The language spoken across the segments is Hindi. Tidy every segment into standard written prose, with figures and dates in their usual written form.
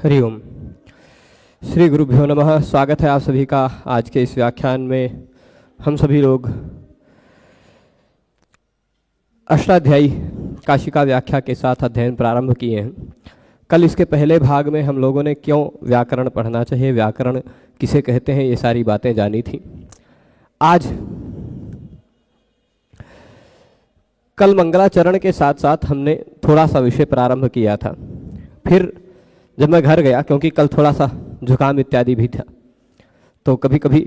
हरि ओम। श्री गुरुभ्यो नमः। स्वागत है आप सभी का आज के इस व्याख्यान में। हम सभी लोग अष्टाध्यायी काशिका व्याख्या के साथ अध्ययन प्रारंभ किए हैं। कल इसके पहले भाग में हम लोगों ने क्यों व्याकरण पढ़ना चाहिए, व्याकरण किसे कहते हैं, ये सारी बातें जानी थी। आज कल मंगलाचरण के साथ साथ हमने थोड़ा सा विषय प्रारंभ किया था। फिर जब मैं घर गया, क्योंकि कल थोड़ा सा जुकाम इत्यादि भी था, तो कभी कभी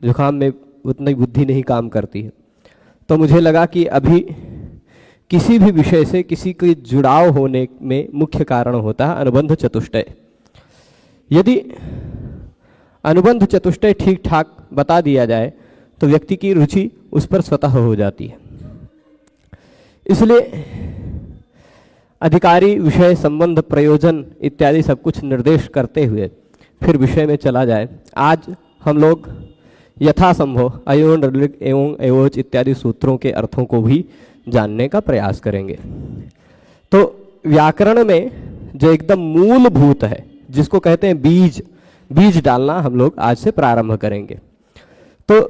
जुकाम में उतनी बुद्धि नहीं काम करती है, तो मुझे लगा कि अभी किसी भी विषय से किसी के जुड़ाव होने में मुख्य कारण होता है अनुबंध चतुष्टय। यदि अनुबंध चतुष्टय ठीक ठाक बता दिया जाए तो व्यक्ति की रुचि उस पर स्वतः हो जाती है। इसलिए अधिकारी, विषय, संबंध, प्रयोजन इत्यादि सब कुछ निर्देश करते हुए फिर विषय में चला जाए। आज हम लोग यथासंभव अयोन, ऋग, एवं, एवोच इत्यादि सूत्रों के अर्थों को भी जानने का प्रयास करेंगे। तो व्याकरण में जो एकदम मूलभूत है, जिसको कहते हैं बीज, बीज डालना हम लोग आज से प्रारंभ करेंगे। तो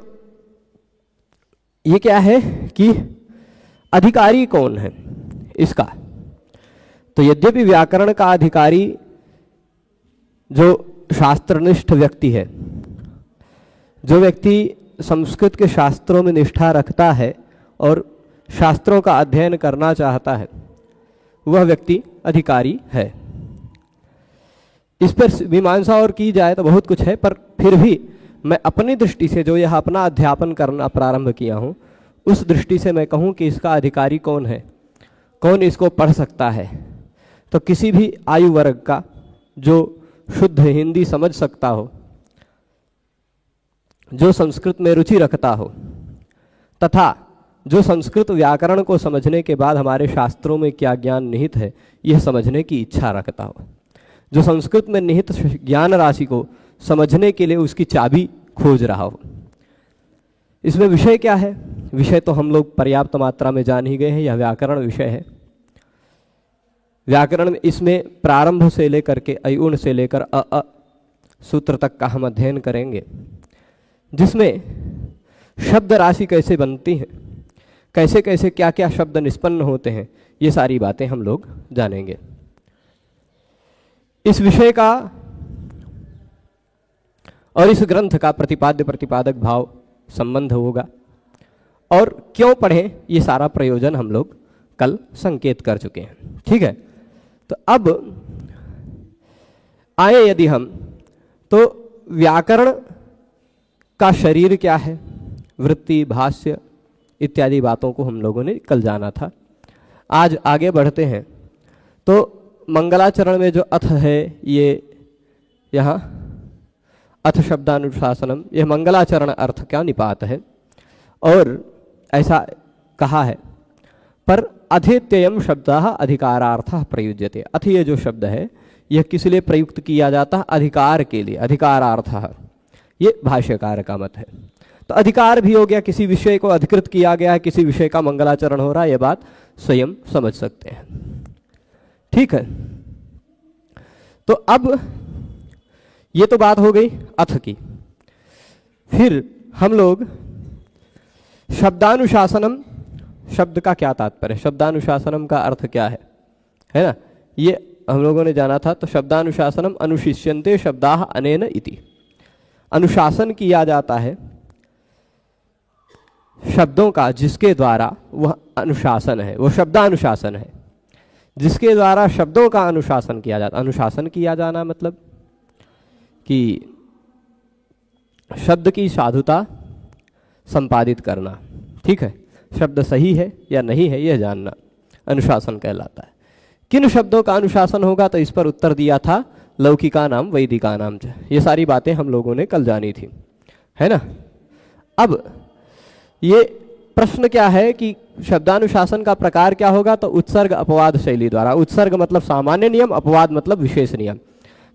ये क्या है कि अधिकारी कौन है इसका। तो यद्यपि व्याकरण का अधिकारी जो शास्त्रनिष्ठ व्यक्ति है, जो व्यक्ति संस्कृत के शास्त्रों में निष्ठा रखता है और शास्त्रों का अध्ययन करना चाहता है, वह व्यक्ति अधिकारी है। इस पर मीमांसा और की जाए तो बहुत कुछ है, पर फिर भी मैं अपनी दृष्टि से जो यह अपना अध्यापन करना प्रारंभ किया हूँ, उस दृष्टि से मैं कहूँ कि इसका अधिकारी कौन है, कौन इसको पढ़ सकता है। तो किसी भी आयु वर्ग का जो शुद्ध हिंदी समझ सकता हो, जो संस्कृत में रुचि रखता हो, तथा जो संस्कृत व्याकरण को समझने के बाद हमारे शास्त्रों में क्या ज्ञान निहित है यह समझने की इच्छा रखता हो, जो संस्कृत में निहित ज्ञान राशि को समझने के लिए उसकी चाबी खोज रहा हो। इसमें विषय क्या है? विषय तो हम लोग पर्याप्त मात्रा में जान ही गए हैं, यह व्याकरण विषय है। व्याकरण में इसमें प्रारंभ से लेकर के अयुण से लेकर अ सूत्र तक का हम अध्ययन करेंगे, जिसमें शब्द राशि कैसे बनती है, कैसे कैसे क्या क्या शब्द निष्पन्न होते हैं, ये सारी बातें हम लोग जानेंगे। इस विषय का और इस ग्रंथ का प्रतिपाद्य प्रतिपादक भाव संबंध होगा, और क्यों पढ़ें ये सारा प्रयोजन हम लोग कल संकेत कर चुके हैं। ठीक है, तो अब आए यदि हम, तो व्याकरण का शरीर क्या है, वृत्ति, भाष्य इत्यादि बातों को हम लोगों ने कल जाना था। आज आगे बढ़ते हैं। तो मंगलाचरण में जो अथ है, ये यहाँ अथ शब्दानुशासनम, यह मंगलाचरण अर्थ क्या निपात है, और ऐसा कहा है। पर अधेत्ययम शब्दः अधिकारार्थः प्रयुज्यते। अथ ये जो शब्द है यह किस लिए प्रयुक्त किया जाता है? अधिकार के लिए, अधिकारार्थः, ये भाष्यकार का मत है। तो अधिकार भी हो गया, किसी विषय को अधिकृत किया गया है, किसी विषय का मंगलाचरण हो रहा है, यह बात स्वयं समझ सकते हैं। ठीक है, तो अब ये तो बात हो गई अथ की। फिर हम लोग शब्दानुशासनम, शब्द का क्या तात्पर्य, शब्दानुशासनम का अर्थ क्या है ना, ये हम लोगों ने जाना था। तो शब्दानुशासनम अनुशिष्यन्ते शब्दाः अनेन इति, अनुशासन किया जाता है शब्दों का जिसके द्वारा वह अनुशासन है, वो शब्दानुशासन है, जिसके द्वारा शब्दों का अनुशासन किया जाता। अनुशासन किया जाना मतलब कि शब्द की साधुता संपादित करना। ठीक है, शब्द सही है या नहीं है यह जानना अनुशासन कहलाता है। किन शब्दों का अनुशासन होगा, तो इस पर उत्तर दिया था लौकिका नाम वैदिका नाम। ये सारी बातें हम लोगों ने कल जानी थी, है ना। अब ये प्रश्न क्या है कि शब्दानुशासन का प्रकार क्या होगा, तो उत्सर्ग अपवाद शैली द्वारा। उत्सर्ग मतलब सामान्य नियम, अपवाद मतलब विशेष नियम।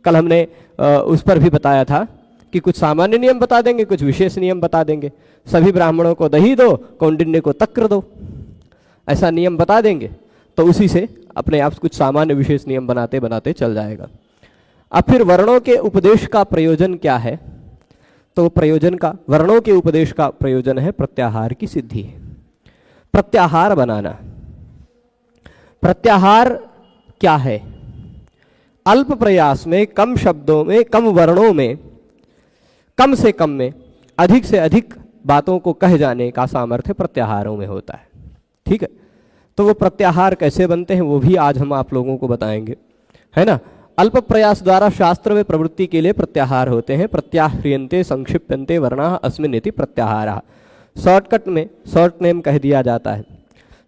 कल हमने उस पर भी बताया था कि कुछ सामान्य नियम बता देंगे, कुछ विशेष नियम बता देंगे। सभी ब्राह्मणों को दही दो, कौंडिन्य को तक्र दो, ऐसा नियम बता देंगे, तो उसी से अपने आप कुछ सामान्य विशेष नियम बनाते बनाते चल जाएगा। अब फिर वर्णों के उपदेश का प्रयोजन क्या है? तो वर्णों के उपदेश का प्रयोजन है प्रत्याहार की सिद्धि, प्रत्याहार बनाना। प्रत्याहार क्या है? अल्प प्रयास में, कम शब्दों में, कम वर्णों में, कम से कम में अधिक से अधिक बातों को कह जाने का सामर्थ्य प्रत्याहारों में होता है। ठीक है, तो वो प्रत्याहार कैसे बनते हैं वो भी आज हम आप लोगों को बताएंगे, है ना। अल्प प्रयास द्वारा शास्त्र में प्रवृत्ति के लिए प्रत्याहार होते हैं। प्रत्याह्रियन्ते संक्षिप्यन्ते वर्णाः अस्मिन् इति प्रत्याहारः। शॉर्टकट में शॉर्ट नेम कह दिया जाता है,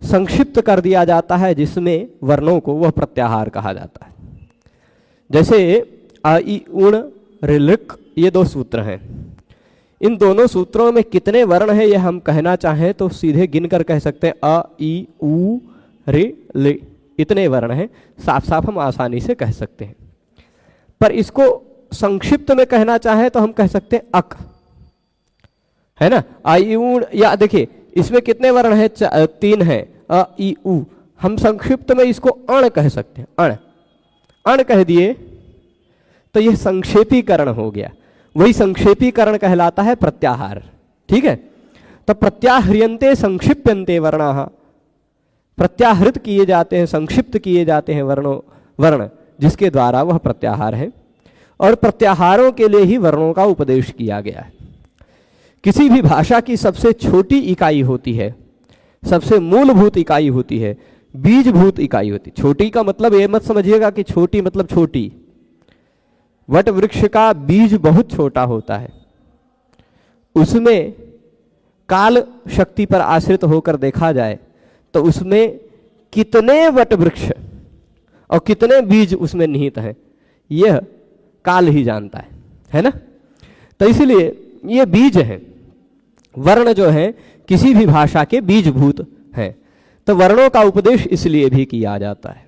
संक्षिप्त कर दिया जाता है जिसमें वर्णों को, वह प्रत्याहार कहा जाता है। जैसे अ इ उण ऋ ये दो सूत्र हैं, इन दोनों सूत्रों में कितने वर्ण हैं यह हम कहना चाहें तो सीधे गिनकर कह सकते हैं अ इ उ ऋ इतने वर्ण हैं, साफ साफ हम आसानी से कह सकते हैं। पर इसको संक्षिप्त में कहना चाहें तो हम कह सकते हैं अक, है ना। आ इ उ, या देखिए इसमें कितने वर्ण हैं? 3 हैं, अ इ उ। हम संक्षिप्त में इसको अण कह सकते हैं, अण कह दिए तो यह संक्षेपीकरण हो गया, वही संक्षेपीकरण कहलाता है प्रत्याहार। ठीक है, तो प्रत्याह्रियन्ते संक्षिप्यन्ते वर्णाः, प्रत्याहृत किए जाते हैं, संक्षिप्त किए जाते हैं वर्ण जिसके द्वारा वह प्रत्याहार है। और प्रत्याहारों के लिए ही वर्णों का उपदेश किया गया है। किसी भी भाषा की सबसे छोटी इकाई होती है, सबसे मूलभूत इकाई होती है, बीजभूत इकाई होती। छोटी का मतलब ये मत समझिएगा कि छोटी मतलब छोटी, वट वृक्ष का बीज बहुत छोटा होता है, उसमें काल शक्ति पर आश्रित होकर देखा जाए तो उसमें कितने वट वृक्ष और कितने बीज उसमें निहित हैं यह काल ही जानता है ना। तो इसलिए ये बीज हैं, वर्ण जो है किसी भी भाषा के बीजभूत हैं, तो वर्णों का उपदेश इसलिए भी किया जाता है।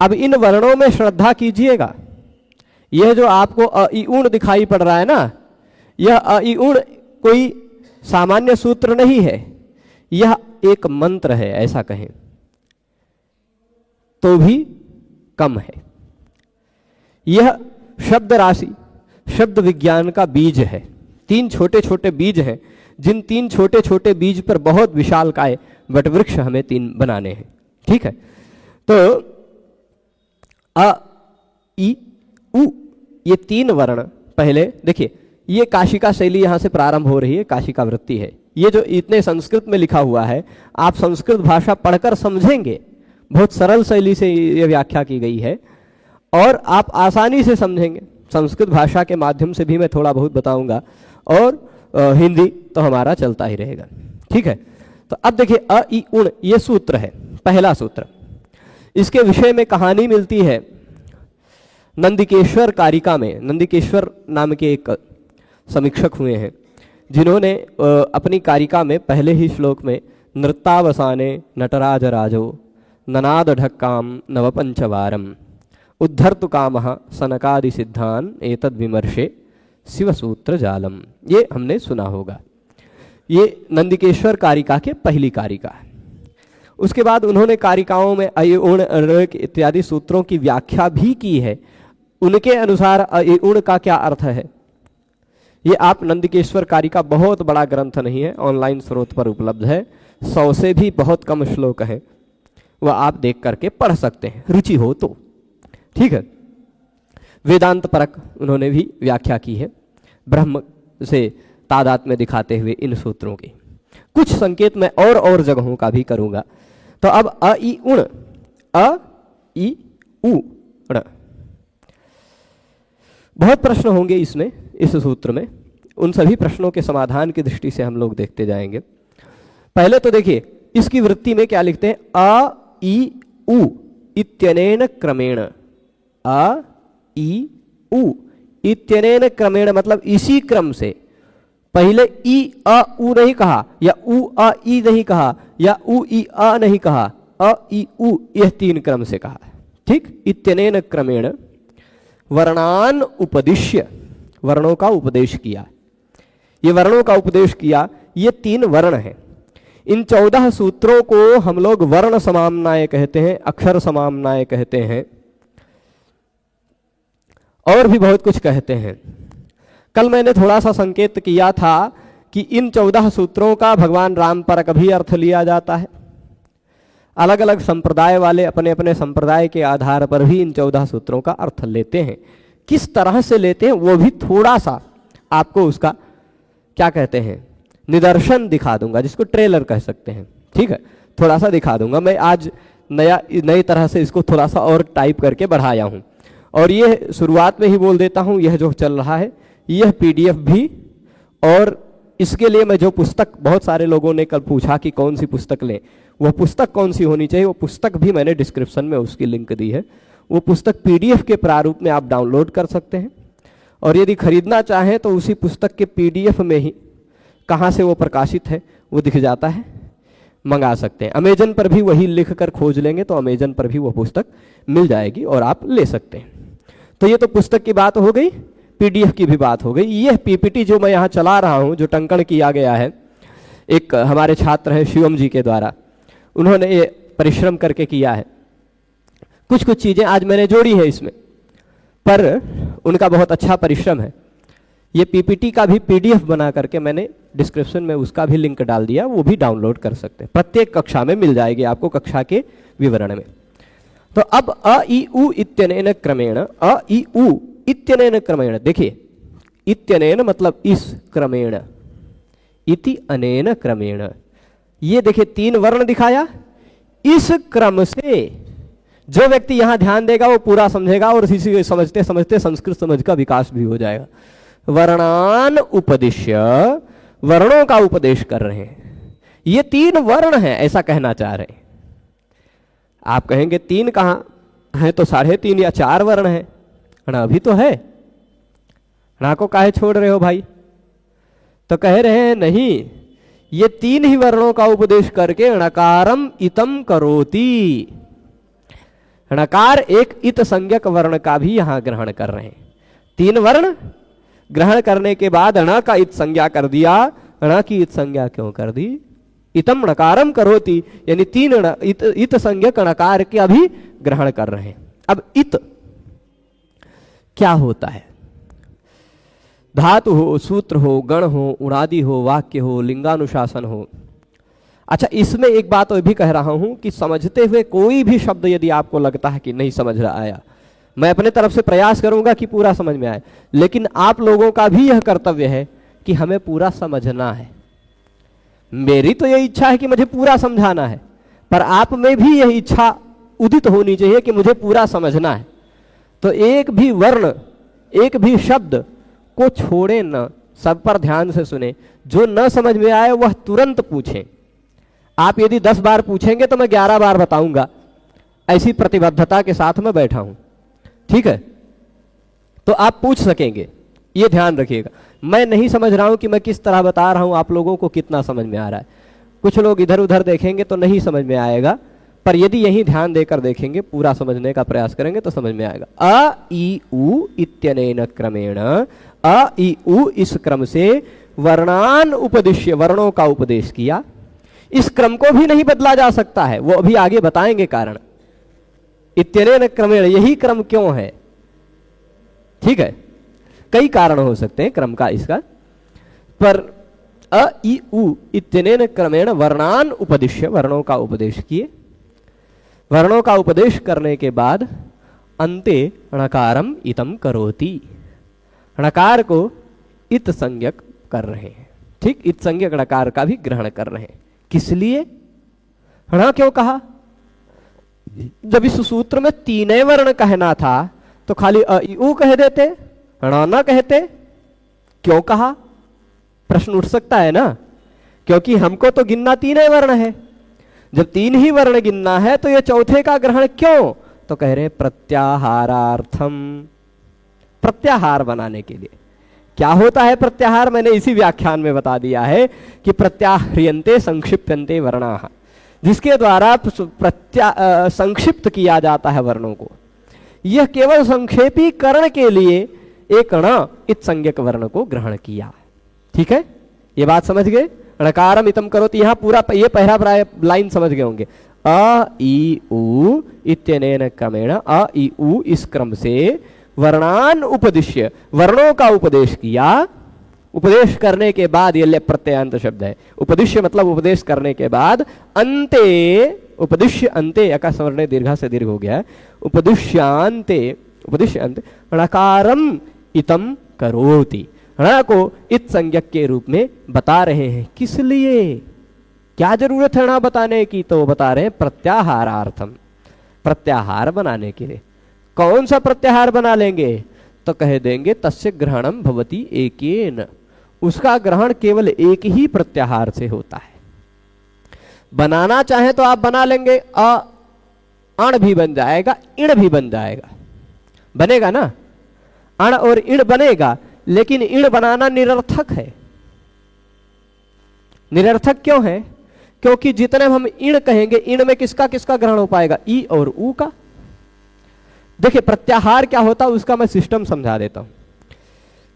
अब इन वर्णों में श्रद्धा कीजिएगा, यह जो आपको अ इ उण दिखाई पड़ रहा है ना, यह अ इ उण कोई सामान्य सूत्र नहीं है, यह एक मंत्र है, ऐसा कहें तो भी कम है। यह शब्द राशि, शब्द विज्ञान का बीज है। 3 छोटे छोटे बीज हैं, जिन 3 छोटे छोटे बीज पर बहुत विशालकाय वटवृक्ष हमें 3 बनाने हैं। ठीक है, तो अ इ उ ये 3 वर्ण पहले देखिए, ये काशिका शैली यहां से प्रारंभ हो रही है, काशिका वृत्ति है। ये जो इतने संस्कृत में लिखा हुआ है, आप संस्कृत भाषा पढ़कर समझेंगे, बहुत सरल शैली से ये व्याख्या की गई है और आप आसानी से समझेंगे। संस्कृत भाषा के माध्यम से भी मैं थोड़ा बहुत बताऊंगा और हिंदी तो हमारा चलता ही रहेगा। ठीक है, तो अब देखिए अ इ उण ये सूत्र है, पहला सूत्र। इसके विषय में कहानी मिलती है नंदिकेश्वर कारिका में। नंदिकेश्वर नाम के एक समीक्षक हुए हैं जिन्होंने अपनी कारिका में पहले ही श्लोक में नृत्तावसाने नटराज राजो ननाद ढक्काम नवपंचवारम उद्धर्तु कामः सनकादि सिद्धान एतद विमर्शे शिवसूत्र जालम, ये हमने सुना होगा। ये नंदिकेश्वर कारिका के पहली कारिका है। उसके बाद उन्होंने कारिकाओं में अय उण इत्यादि सूत्रों की व्याख्या भी की है। उनके अनुसार अय उण का क्या अर्थ है, ये आप नंदिकेश्वर कारिका बहुत बड़ा ग्रंथ नहीं है, ऑनलाइन स्रोत पर उपलब्ध है, 100 से भी बहुत कम श्लोक है, वह आप देख करके पढ़ सकते हैं रुचि हो तो। ठीक है, वेदांत परक उन्होंने भी व्याख्या की है, ब्रह्म से तादात्म्य दिखाते हुए इन सूत्रों की। कुछ संकेत मैं और जगहों का भी करूंगा। तो अब अ इ उण, अ इ उ ण, बहुत प्रश्न होंगे इसमें, इस सूत्र में। उन सभी प्रश्नों के समाधान की दृष्टि से हम लोग देखते जाएंगे। पहले तो देखिए इसकी वृत्ति में क्या लिखते हैं, अ इ उ इत्यनेन क्रमेण, अ इ उ इत्यनेन क्रमेण मतलब इसी क्रम से। पहले इ अ उ नहीं कहा, या उ अ इ नहीं कहा, या उ इ अ नहीं कहा, अ इ उ यह 3 क्रम से कहा। ठीक, इत्यनेन क्रमेण वर्णान उपदिश्य, वर्णों का उपदेश किया। ये वर्णों का उपदेश किया, ये 3 वर्ण हैं। इन 14 सूत्रों को हम लोग वर्ण समाम्नाय कहते हैं, अक्षर समाम्नाय कहते हैं। और भी बहुत कुछ कहते हैं। कल मैंने थोड़ा सा संकेत किया था कि इन 14 सूत्रों का भगवान राम पर कभी अर्थ लिया जाता है। अलग अलग संप्रदाय वाले अपने अपने संप्रदाय के आधार पर भी इन 14 सूत्रों का अर्थ लेते हैं। किस तरह से लेते हैं वो भी थोड़ा सा आपको उसका क्या कहते हैं निदर्शन दिखा दूंगा, जिसको ट्रेलर कह सकते हैं। ठीक है, थोड़ा सा दिखा दूंगा। मैं आज नई तरह से इसको थोड़ा सा और टाइप करके बढ़ाया हूं। और ये शुरुआत में ही बोल देता हूं, यह जो चल रहा है यह पीडीएफ भी, और इसके लिए मैं जो पुस्तक, बहुत सारे लोगों ने कल पूछा कि कौन सी पुस्तक लें, वह पुस्तक कौन सी होनी चाहिए, वो पुस्तक भी मैंने डिस्क्रिप्शन में उसकी लिंक दी है। वो पुस्तक पीडीएफ के प्रारूप में आप डाउनलोड कर सकते हैं, और यदि खरीदना चाहें तो उसी पुस्तक के पीडीएफ में ही कहाँ से वो प्रकाशित है वो दिख जाता है, मंगा सकते हैं। अमेजन पर भी वही लिख कर खोज लेंगे तो अमेजन पर भी वो पुस्तक मिल जाएगी और आप ले सकते हैं। तो ये तो पुस्तक की बात हो गई, पीडीएफ की भी बात हो गई। यह पीपीटी जो मैं यहाँ चला रहा हूँ, जो टंकण किया गया है, एक हमारे छात्र हैं शिवम जी के द्वारा, उन्होंने ये परिश्रम करके किया है। कुछ कुछ चीज़ें आज मैंने जोड़ी है इसमें, पर उनका बहुत अच्छा परिश्रम है। ये पीपीटी का भी पीडीएफ बना करके मैंने डिस्क्रिप्शन में उसका भी लिंक डाल दिया, वो भी डाउनलोड कर सकते हैं। प्रत्येक कक्षा में मिल जाएगी आपको, कक्षा के विवरण में। तो अब अ इ उ इत्यनेन क्रमेण, अ इ उ इत्यनेन क्रमेण, देखिए इत्यनेन मतलब इस क्रमेण, इति अनेन क्रमेण, ये देखिए 3 वर्ण दिखाया। इस क्रम से जो व्यक्ति यहां ध्यान देगा वो पूरा समझेगा, और इसी समझते समझते संस्कृत समझ का विकास भी हो जाएगा। वर्णान उपदिश्य, वर्णों का उपदेश कर रहे हैं। ये 3 वर्ण हैं ऐसा कहना चाह रहे हैं। आप कहेंगे 3 कहां हैं, तो 3.5 या 4 वर्ण हैं ना, अभी तो है ना, को काहे छोड़ रहे हो भाई? तो कह रहे हैं नहीं, ये 3 ही वर्णों का उपदेश करके णकारम इतम करोति, णकार एक इत संज्ञक वर्ण का भी यहां ग्रहण कर रहे हैं। 3 वर्ण ग्रहण करने के बाद ण का इत संज्ञा कर दिया। ण की इत संज्ञा क्यों कर दी? इतम णकारम करोति, यानी 3 इत संज्ञक णकार के अभी ग्रहण कर रहे हैं। अब इत क्या होता है? धातु हो, सूत्र हो, गण हो, उणादि हो, वाक्य हो, लिंगानुशासन हो। अच्छा, इसमें एक बात और भी कह रहा हूं कि समझते हुए कोई भी शब्द यदि आपको लगता है कि नहीं समझ रहा आया, मैं अपने तरफ से प्रयास करूंगा कि पूरा समझ में आए, लेकिन आप लोगों का भी यह कर्तव्य है कि हमें पूरा समझना है। मेरी तो यह इच्छा है कि मुझे पूरा समझाना है, पर आप में भी यह इच्छा उदित होनी चाहिए कि मुझे पूरा समझना है। तो एक भी वर्ण, एक भी शब्द को छोड़े न, सब पर ध्यान से सुने। जो न समझ में आए वह तुरंत पूछें। आप यदि 10 बार पूछेंगे तो मैं 11 बार बताऊंगा, ऐसी प्रतिबद्धता के साथ मैं बैठा हूं। ठीक है, तो आप पूछ सकेंगे, ये ध्यान रखिएगा। मैं नहीं समझ रहा हूं कि मैं किस तरह बता रहा हूं, आप लोगों को कितना समझ में आ रहा है। कुछ लोग इधर उधर देखेंगे तो नहीं समझ में आएगा, पर यदि यही ध्यान देकर देखेंगे, पूरा समझने का प्रयास करेंगे तो समझ में आएगा। अ इ उ इत्यनेन क्रमेण, अ इ उ इस क्रम से वर्णान उपदिश्य, वर्णों का उपदेश किया। इस क्रम को भी नहीं बदला जा सकता है, वो अभी आगे बताएंगे कारण। इत्यनेन क्रमेण, यही क्रम क्यों है? ठीक है, कई कारण हो सकते हैं क्रम का इसका, पर अ इ उ इत्यनेन क्रमेण वर्णान उपदिश्य, वर्णों का उपदेश किए। वर्णों का उपदेश करने के बाद अन्ते णकारम इतम करोति, णकार को इत संज्ञक कर रहे हैं। ठीक, इत संज्ञक णकार का भी ग्रहण कर रहे हैं। किस लिए? ण क्यों कहा? जब इस सूत्र में 3 वर्ण कहना था तो खाली अ इ उ कह देते, ण न कहते। क्यों कहा? प्रश्न उठ सकता है ना, क्योंकि हमको तो गिनना 3 वर्ण है। जब 3 ही वर्ण गिनना है तो ये चौथे का ग्रहण क्यों? तो कह रहे प्रत्याहारार्थम, प्रत्याहार बनाने के लिए। क्या होता है प्रत्याहार? मैंने इसी व्याख्यान में बता दिया है कि प्रत्याह्रियन्ते संक्षिप्यन्ते वर्णाः, जिसके द्वारा संक्षिप्त किया जाता है वर्णों को। यह केवल संक्षेपीकरण के लिए एक ण इत संज्ञक वर्ण को ग्रहण किया। ठीक है, ये बात समझ गए? णकारम इतम करोति, यहां पूरा ये पहला लाइन समझ गए होंगे। अ इ उ इत्यनेन क्रमेण, अ इ उ इस क्रम से वर्णान उपदिश्य, वर्णों का उपदेश किया। उपदेश करने के बाद, ये ले प्रत्ययांत शब्द है, उपदिश्य मतलब उपदेश करने के बाद, अंते उपदिश्य अंते, अका सवर्ण दीर्घा से दीर्घ हो गया, उपदिश्यांते उपदिश्य अंत णकारम इतम करोति, ण को इत संज्ञक के रूप में बता रहे हैं। किस लिए, क्या जरूरत है ण बताने की, तो बता रहे हैं प्रत्याहारार्थम, प्रत्याहार बनाने के लिए। कौन सा प्रत्याहार बना लेंगे, तो कह देंगे तस्य ग्रहणम भवति एकेन, उसका ग्रहण केवल एक ही प्रत्याहार से होता है। बनाना चाहे तो आप बना लेंगे, अण भी बन जाएगा, इण भी बन जाएगा, बनेगा ना, अण और इण बनेगा, लेकिन इण बनाना निरर्थक है। निरर्थक क्यों है, क्योंकि जितने हम इण कहेंगे, इण में किसका किसका ग्रहण हो पाएगा, ई और ऊ का। देखिए प्रत्याहार क्या होता है उसका मैं सिस्टम समझा देता हूं।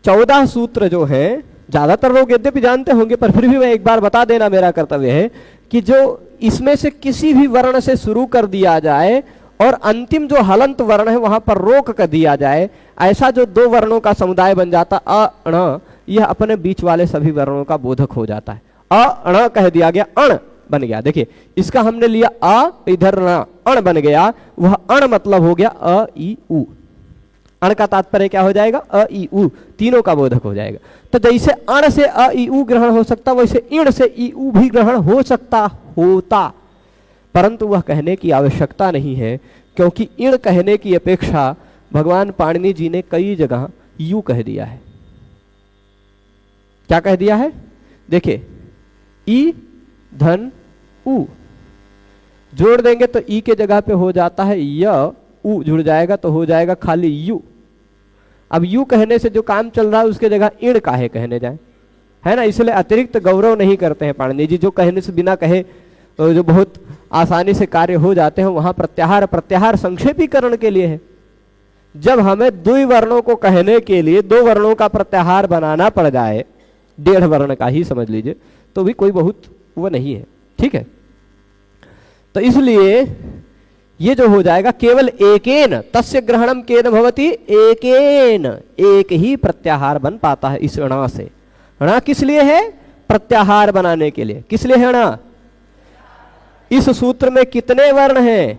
14 सूत्र जो हैं, ज्यादातर लोग यद्यपि जानते होंगे, पर फिर भी मैं एक बार बता देना मेरा कर्तव्य है कि जो इसमें से किसी भी वर्ण से शुरू कर दिया जाए और अंतिम जो हलंत वर्ण है वहां पर रोक कर दिया जाए, ऐसा जो दो वर्णों का समुदाय बन जाता अ ण, यह अपने बीच वाले सभी वर्णों का बोधक हो जाता है। अ ण कह दिया गया, अण बन गया। देखिए इसका हमने लिया अ, इधर न, अण बन गया, वह अण मतलब हो गया अ ई उ। अण का तात्पर्य क्या हो जाएगा, अ ई उ, तीनों का बोधक हो जाएगा। तो जैसे अण से अ ई उ ग्रहण हो सकता, वैसे इण से ई उ भी ग्रहण हो सकता होता, परंतु वह कहने की आवश्यकता नहीं है, क्योंकि इण कहने की अपेक्षा भगवान पाणिनि जी ने कई जगह यू कह दिया है। क्या कह दिया है, देखिए ई धन उ जोड़ देंगे तो ई के जगह पे हो जाता है य, उ जुड़ जाएगा तो हो जाएगा खाली यू। अब यू कहने से जो काम चल रहा है उसके जगह इण काहे कहने जाए, है ना, इसलिए अतिरिक्त गौरव नहीं करते हैं पाणिनि जी। जो कहने से बिना कहे तो जो बहुत आसानी से कार्य हो जाते हैं, वहां प्रत्याहार, प्रत्याहार संक्षेपीकरण के लिए है। जब हमें द्वि वर्णों को कहने के लिए दो वर्णों का प्रत्याहार बनाना पड़ जाए, 1.5 वर्ण का ही समझ लीजिए, तो भी कोई बहुत वो नहीं है, ठीक है। तो इसलिए ये जो हो जाएगा केवल एकेन, तस्य ग्रहणम केन भवति एकेन, एक ही प्रत्याहार बन पाता है इस ण से। ण किस लिए है, प्रत्याहार बनाने के लिए। किस लिए है ण, इस सूत्र में कितने वर्ण हैं,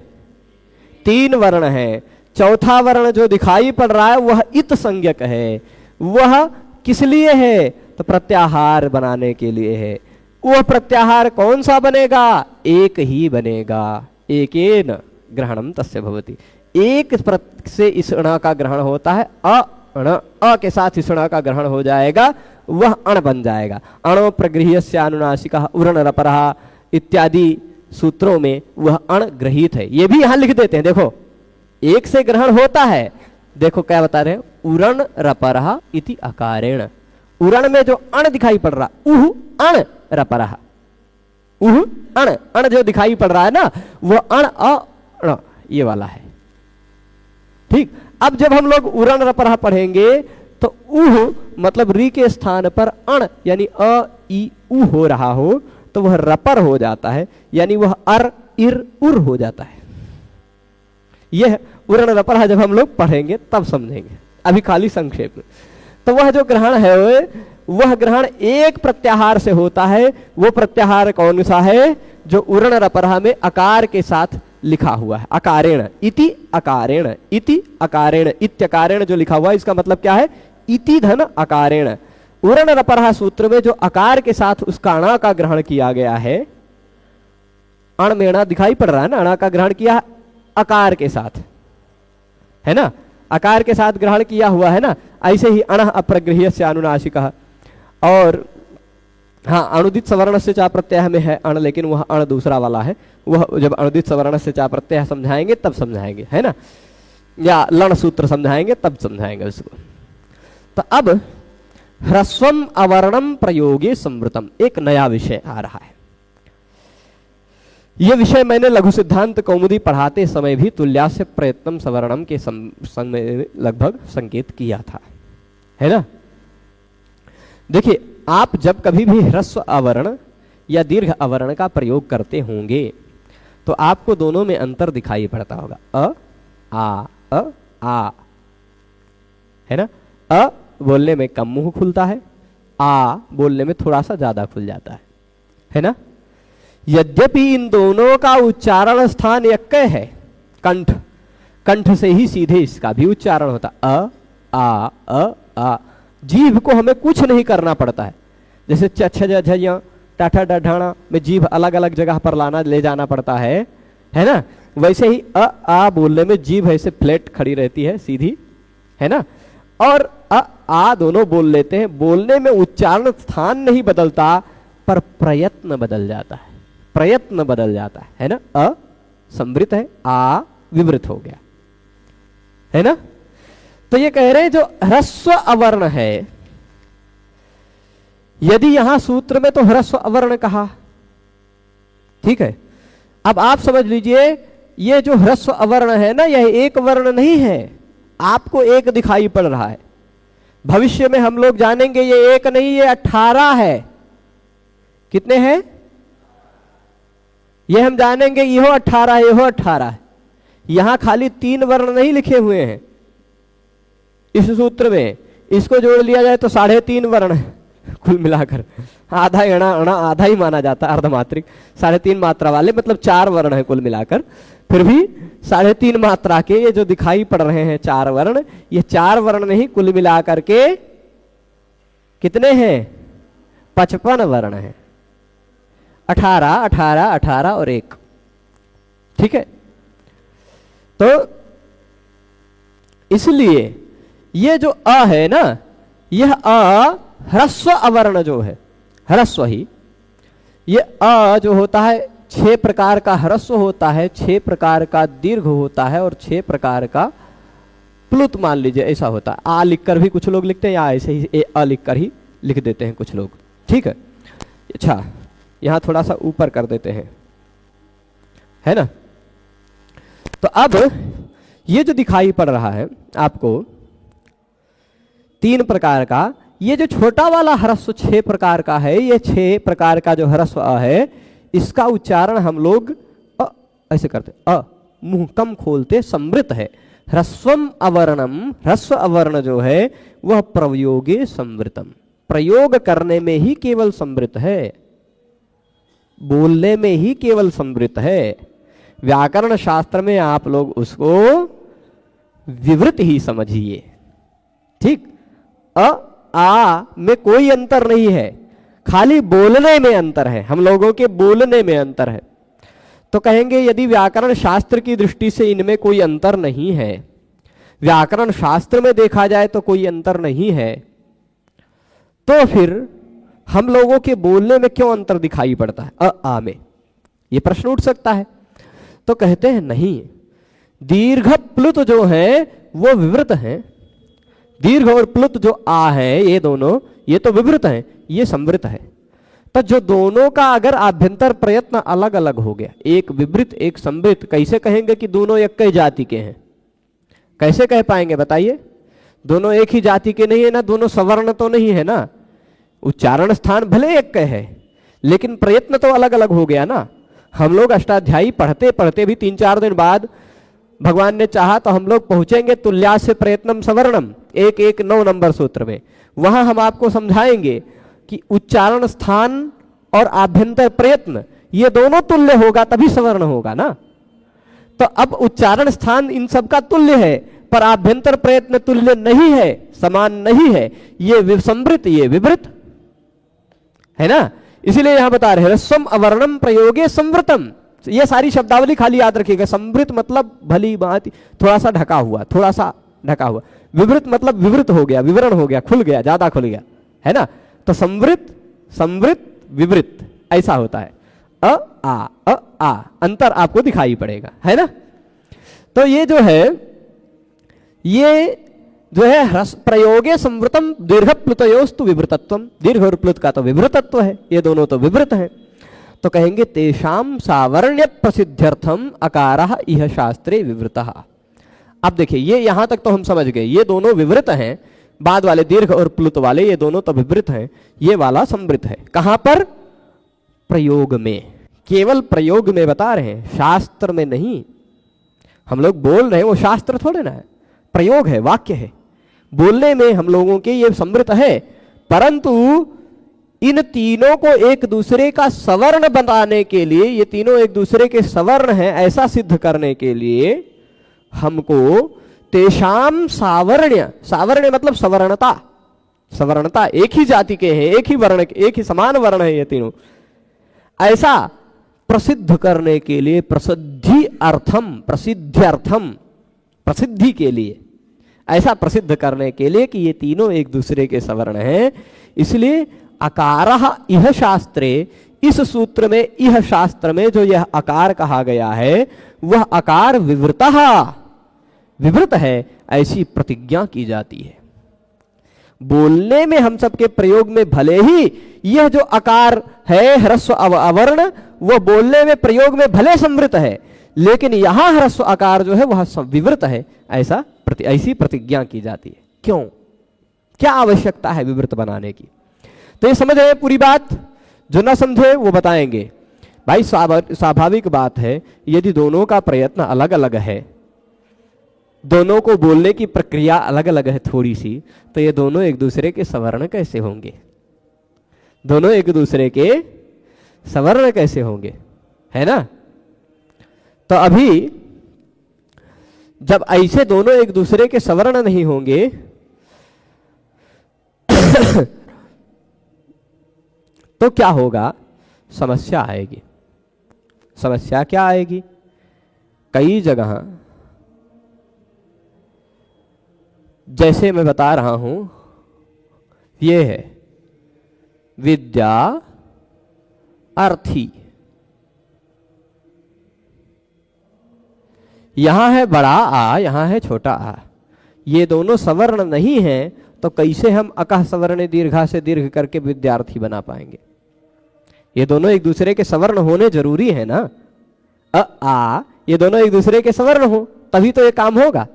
3 वर्ण हैं। चौथा वर्ण जो दिखाई पड़ रहा है वह इत संज्ञक है। वह किस लिए है, तो प्रत्याहार बनाने के लिए है। वह प्रत्याहार कौन सा बनेगा, एक ही बनेगा, एकेन ग्रहणम तस्य भवति, एक से इस ण का ग्रहण होता है। अ के साथ इस ण का ग्रहण हो जाएगा, वह अण बन जाएगा। अणो प्रगृह्यस्य अनुनासिकः उरण रपरः इत्यादि सूत्रों में वह अण ग्रहित है। ये भी यहां लिख देते हैं, देखो एक से ग्रहण होता है। देखो क्या बता रहे हैं, उरण रपरः इति अकारेण। उरण में जो अण दिखाई पड़ रहा, उह अण रपरः, उह अण, अण जो दिखाई पड़ रहा है ना, वह अण अ, ये वाला है, ठीक। अब जब हम लोग उरण रपरः पढ़ेंगे तो उह मतलब री के स्थान पर अण यानी अ ई उ हो रहा हो तो वह रपर हो जाता है, यानी वह अर इर उर हो जाता है। यह उरण रपरः जब हम लोग पढ़ेंगे तब समझेंगे, अभी खाली संक्षेप में। तो वह जो ग्रहण है वह ग्रहण एक प्रत्याहार से होता है। वो प्रत्याहार कौन सा है, जो उरण रपरः में अकार के साथ लिखा हुआ है, अकारेण, इति अकारेण, इति अकारेण, इत्यकारेण जो लिखा हुआ है, इसका मतलब क्या है, इति धन अकारेण। उरण रपरः सूत्र में जो अकार के साथ उस अणा का ग्रहण किया गया है, अण में अणा दिखाई पड़ रहा है ना, अणा का ग्रहण किया अकार के साथ, है ना, अकार के साथ ग्रहण किया हुआ है ना। ऐसे ही अण अप्रगृह्यस्य अनुनासिकः, और हाँ अनुदित सवर्ण से चा प्रत्यय में है अण, लेकिन वह अण दूसरा वाला है। वह जब अनुदित सवर्ण से चा प्रत्यय समझाएंगे तब समझाएंगे, है ना, या लण सूत्र समझाएंगे तब समझाएंगे उसको। तो अब ह्रस्वम अवर्णम प्रयोगे संवृतम, एक नया विषय आ रहा है। यह विषय मैंने लघु सिद्धांत कौमुदी पढ़ाते समय भी तुल्यास्य प्रयत्नम सवर्णम के संग में लगभग संकेत किया था, है ना। देखिए आप जब कभी भी ह्रस्व अवर्ण या दीर्घ अवर्ण का प्रयोग करते होंगे तो आपको दोनों में अंतर दिखाई पड़ता होगा। अ आ, है ना। अ बोलने में कम मुंह खुलता है, आ बोलने में थोड़ा सा ज्यादा खुल जाता है ना। यद्यपि इन दोनों का उच्चारण स्थान एक है, कंठ, कंठ से ही सीधे इसका भी उच्चारण होता अ आ। जीभ को हमें कुछ नहीं करना पड़ता है, जैसे छ टाठा डढाना में जीभ अलग अलग जगह पर लाना ले जाना पड़ता है ना। वैसे ही अ आ बोलने में जीभ ऐसे फ्लैट खड़ी रहती है, सीधी, है ना। और अ आ दोनों बोल लेते हैं, बोलने में उच्चारण स्थान नहीं बदलता पर प्रयत्न बदल जाता है, प्रयत्न बदल जाता है ना। अ संवृत है, आ विवृत हो गया, है ना। तो ये कह रहे हैं जो ह्रस्व अवर्ण है, यदि यहां सूत्र में तो ह्रस्व अवर्ण कहा, ठीक है। अब आप समझ लीजिए ये जो ह्रस्व अवर्ण है ना, यह एक वर्ण नहीं है, आपको एक दिखाई पड़ रहा है। भविष्य में हम लोग जानेंगे ये एक नहीं, ये 18 है। कितने हैं ये हम जानेंगे, यहो 18 है, यहो 18 है। यहां खाली 3 वर्ण नहीं लिखे हुए हैं इस सूत्र में, इसको जोड़ लिया जाए तो 3.5 वर्ण है कुल मिलाकर। आधा अणा अणा आधा ही माना जाता है, अर्धमात्रिक, 3.5 मात्रा वाले, मतलब 4 वर्ण है कुल मिलाकर। फिर भी 3.5 मात्रा के ये जो दिखाई पड़ रहे हैं 4 वर्ण, ये 4 वर्ण नहीं, कुल मिलाकर के कितने हैं? 55 वर्ण है। 18 18 18 और 1, ठीक है। तो इसलिए ये जो अ है ना, यह अ ह्रस्व अवर्ण जो है, ह्रस्व ही, ये अ जो होता है 6 प्रकार का ह्रस्व होता है, 6 प्रकार का दीर्घ होता है और 6 प्रकार का प्लुत मान लीजिए ऐसा होता है। आ लिखकर भी कुछ लोग लिखते हैं, या ऐसे ही अ लिखकर ही लिख देते हैं कुछ लोग, ठीक है। अच्छा, यहां थोड़ा सा ऊपर कर देते हैं, है ना। तो अब ये जो दिखाई पड़ रहा है आपको 3 प्रकार का, ये जो छोटा वाला ह्रस्व 6 प्रकार का है, ये 6 प्रकार का जो ह्रस्व अ है, इसका उच्चारण हम लोग ऐसे करते, अ मुंह कम खोलते संवृत है। ह्रस्वम अवर्णम, ह्रस्व अवर्ण जो है वह प्रयोगे संवृतम, प्रयोग करने में ही केवल संवृत है, बोलने में ही केवल संवृत है। व्याकरण शास्त्र में आप लोग उसको विवृत ही समझिए, ठीक। अ आ में कोई अंतर नहीं है, खाली बोलने में अंतर है, हम लोगों के बोलने में अंतर है। तो कहेंगे यदि व्याकरण शास्त्र की दृष्टि से इनमें कोई अंतर नहीं है, व्याकरण शास्त्र में देखा जाए तो कोई अंतर नहीं है, तो फिर हम लोगों के बोलने में क्यों अंतर दिखाई पड़ता है अ आ में? ये प्रश्न उठ सकता है। तो कहते हैं नहीं, दीर्घ प्लुत जो है वो विवृत है, दीर्घ और प्लुत जो आ है ये दोनों, ये तो विवृत है, ये संवृत है। तो जो दोनों का अगर आभ्यंतर प्रयत्न अलग अलग हो गया, एक विवृत एक संवृत, कैसे कहेंगे कि दोनों एक ही जाति के हैं? कैसे कह पाएंगे बताइए? दोनों एक ही जाति के नहीं है ना, दोनों सवर्ण तो नहीं है ना, उच्चारण स्थान भले एक के है लेकिन प्रयत्न तो अलग अलग हो गया ना। हम लोग अष्टाध्यायी पढ़ते पढ़ते भी 3-4 दिन बाद भगवान ने चाहा तो हम लोग पहुंचेंगे तुल्यास्य प्रयत्नम सवर्णम 1-1-9 नंबर सूत्र में। वहां हम आपको समझाएंगे कि उच्चारण स्थान और आभ्यंतर प्रयत्न ये दोनों तुल्य होगा तभी सवर्ण होगा ना। तो अब उच्चारण स्थान इन सब का तुल्य है पर आभ्यंतर प्रयत्न तुल्य नहीं है, समान नहीं है, ये विसंवृत ये विवृत है ना। इसीलिए यहां बता रहे हैं ह्रस्वम अवर्णम प्रयोगे संवृतम। ये सारी शब्दावली खाली याद रखिएगा। संवृत मतलब भली भांति थोड़ा सा ढका हुआ, थोड़ा सा ढका हुआ। विवृत मतलब विवृत हो गया, विवरण हो गया, खुल गया, ज्यादा खुल गया, है ना। तो संवृत संवृत विवृत ऐसा होता है। अ आ अंतर आपको दिखाई पड़ेगा, है ना। तो ये जो है ये जो है प्रयोगे संवृतम दीर्घ प्लुतयोस्तु विवृतत्वम, दीर्घ और प्लुत का तो विवृतत्व है, ये दोनों तो विवृत हैं। तो कहेंगे तेषाम सावर्ण्य प्रसिद्ध्यर्थम अकारः इह शास्त्रे विवृतः। अब देखिए ये यहां तक तो हम समझ गए, ये दोनों विवृत हैं, बाद वाले दीर्घ और प्लुत वाले ये दोनों तो विवृत हैं, ये वाला संवृत है। कहां पर? प्रयोग में, केवल प्रयोग में बता रहे हैं, शास्त्र में नहीं। हम लोग बोल रहे हैं वो शास्त्र थोड़े ना है, प्रयोग है, वाक्य है। बोलने में हम लोगों के ये समृत है, परंतु इन तीनों को एक दूसरे का सवर्ण बनाने के लिए, ये तीनों एक दूसरे के सवर्ण हैं ऐसा सिद्ध करने के लिए हमको तेषाम सावर्ण्य, सावर्ण्य मतलब सवर्णता, सवर्णता, एक ही जाति के हैं, एक ही वर्ण, एक ही समान वर्ण है ये तीनों, ऐसा प्रसिद्ध करने के लिए, प्रसिद्धि अर्थम, प्रसिद्ध्यर्थम, प्रसिद्धि के लिए, ऐसा प्रसिद्ध करने के लिए कि ये तीनों एक दूसरे के सवर्ण हैं, इसलिए अकारः इह शास्त्रे, इस सूत्र में, इह शास्त्र में जो यह आकार कहा गया है वह आकार विवृतः, विवृत है, ऐसी प्रतिज्ञा की जाती है। बोलने में हम सबके प्रयोग में भले ही यह जो आकार है ह्रस्व अवर्ण, वह बोलने में प्रयोग में भले संवृत है, लेकिन यहां ह्रस्व आकार जो है वह विवृत है, ऐसी प्रतिज्ञा की जाती है। क्यों, क्या आवश्यकता है विवृत बनाने की? तो ये समझ रहे पूरी बात, जो ना समझे वो बताएंगे। भाई स्वाभाविक बात है, यदि दोनों का प्रयत्न अलग अलग है, दोनों को बोलने की प्रक्रिया अलग अलग है थोड़ी सी, तो ये दोनों एक दूसरे के सवर्ण कैसे होंगे? दोनों एक दूसरे के सवर्ण कैसे होंगे, है ना? तो अभी जब ऐसे दोनों एक दूसरे के सवर्ण नहीं होंगे तो क्या होगा? समस्या आएगी। समस्या क्या आएगी? कई जगह जैसे मैं बता रहा हूं, ये है विद्या अर्थी, यहां है बड़ा आ, यहां है छोटा आ, ये दोनों सवर्ण नहीं हैं, तो कैसे हम अकह सवर्ण दीर्घा से दीर्घ करके विद्यार्थी बना पाएंगे? ये दोनों एक दूसरे के सवर्ण होने जरूरी है ना, आ, ये दोनों एक दूसरे के सवर्ण हो तभी तो ये काम होगा।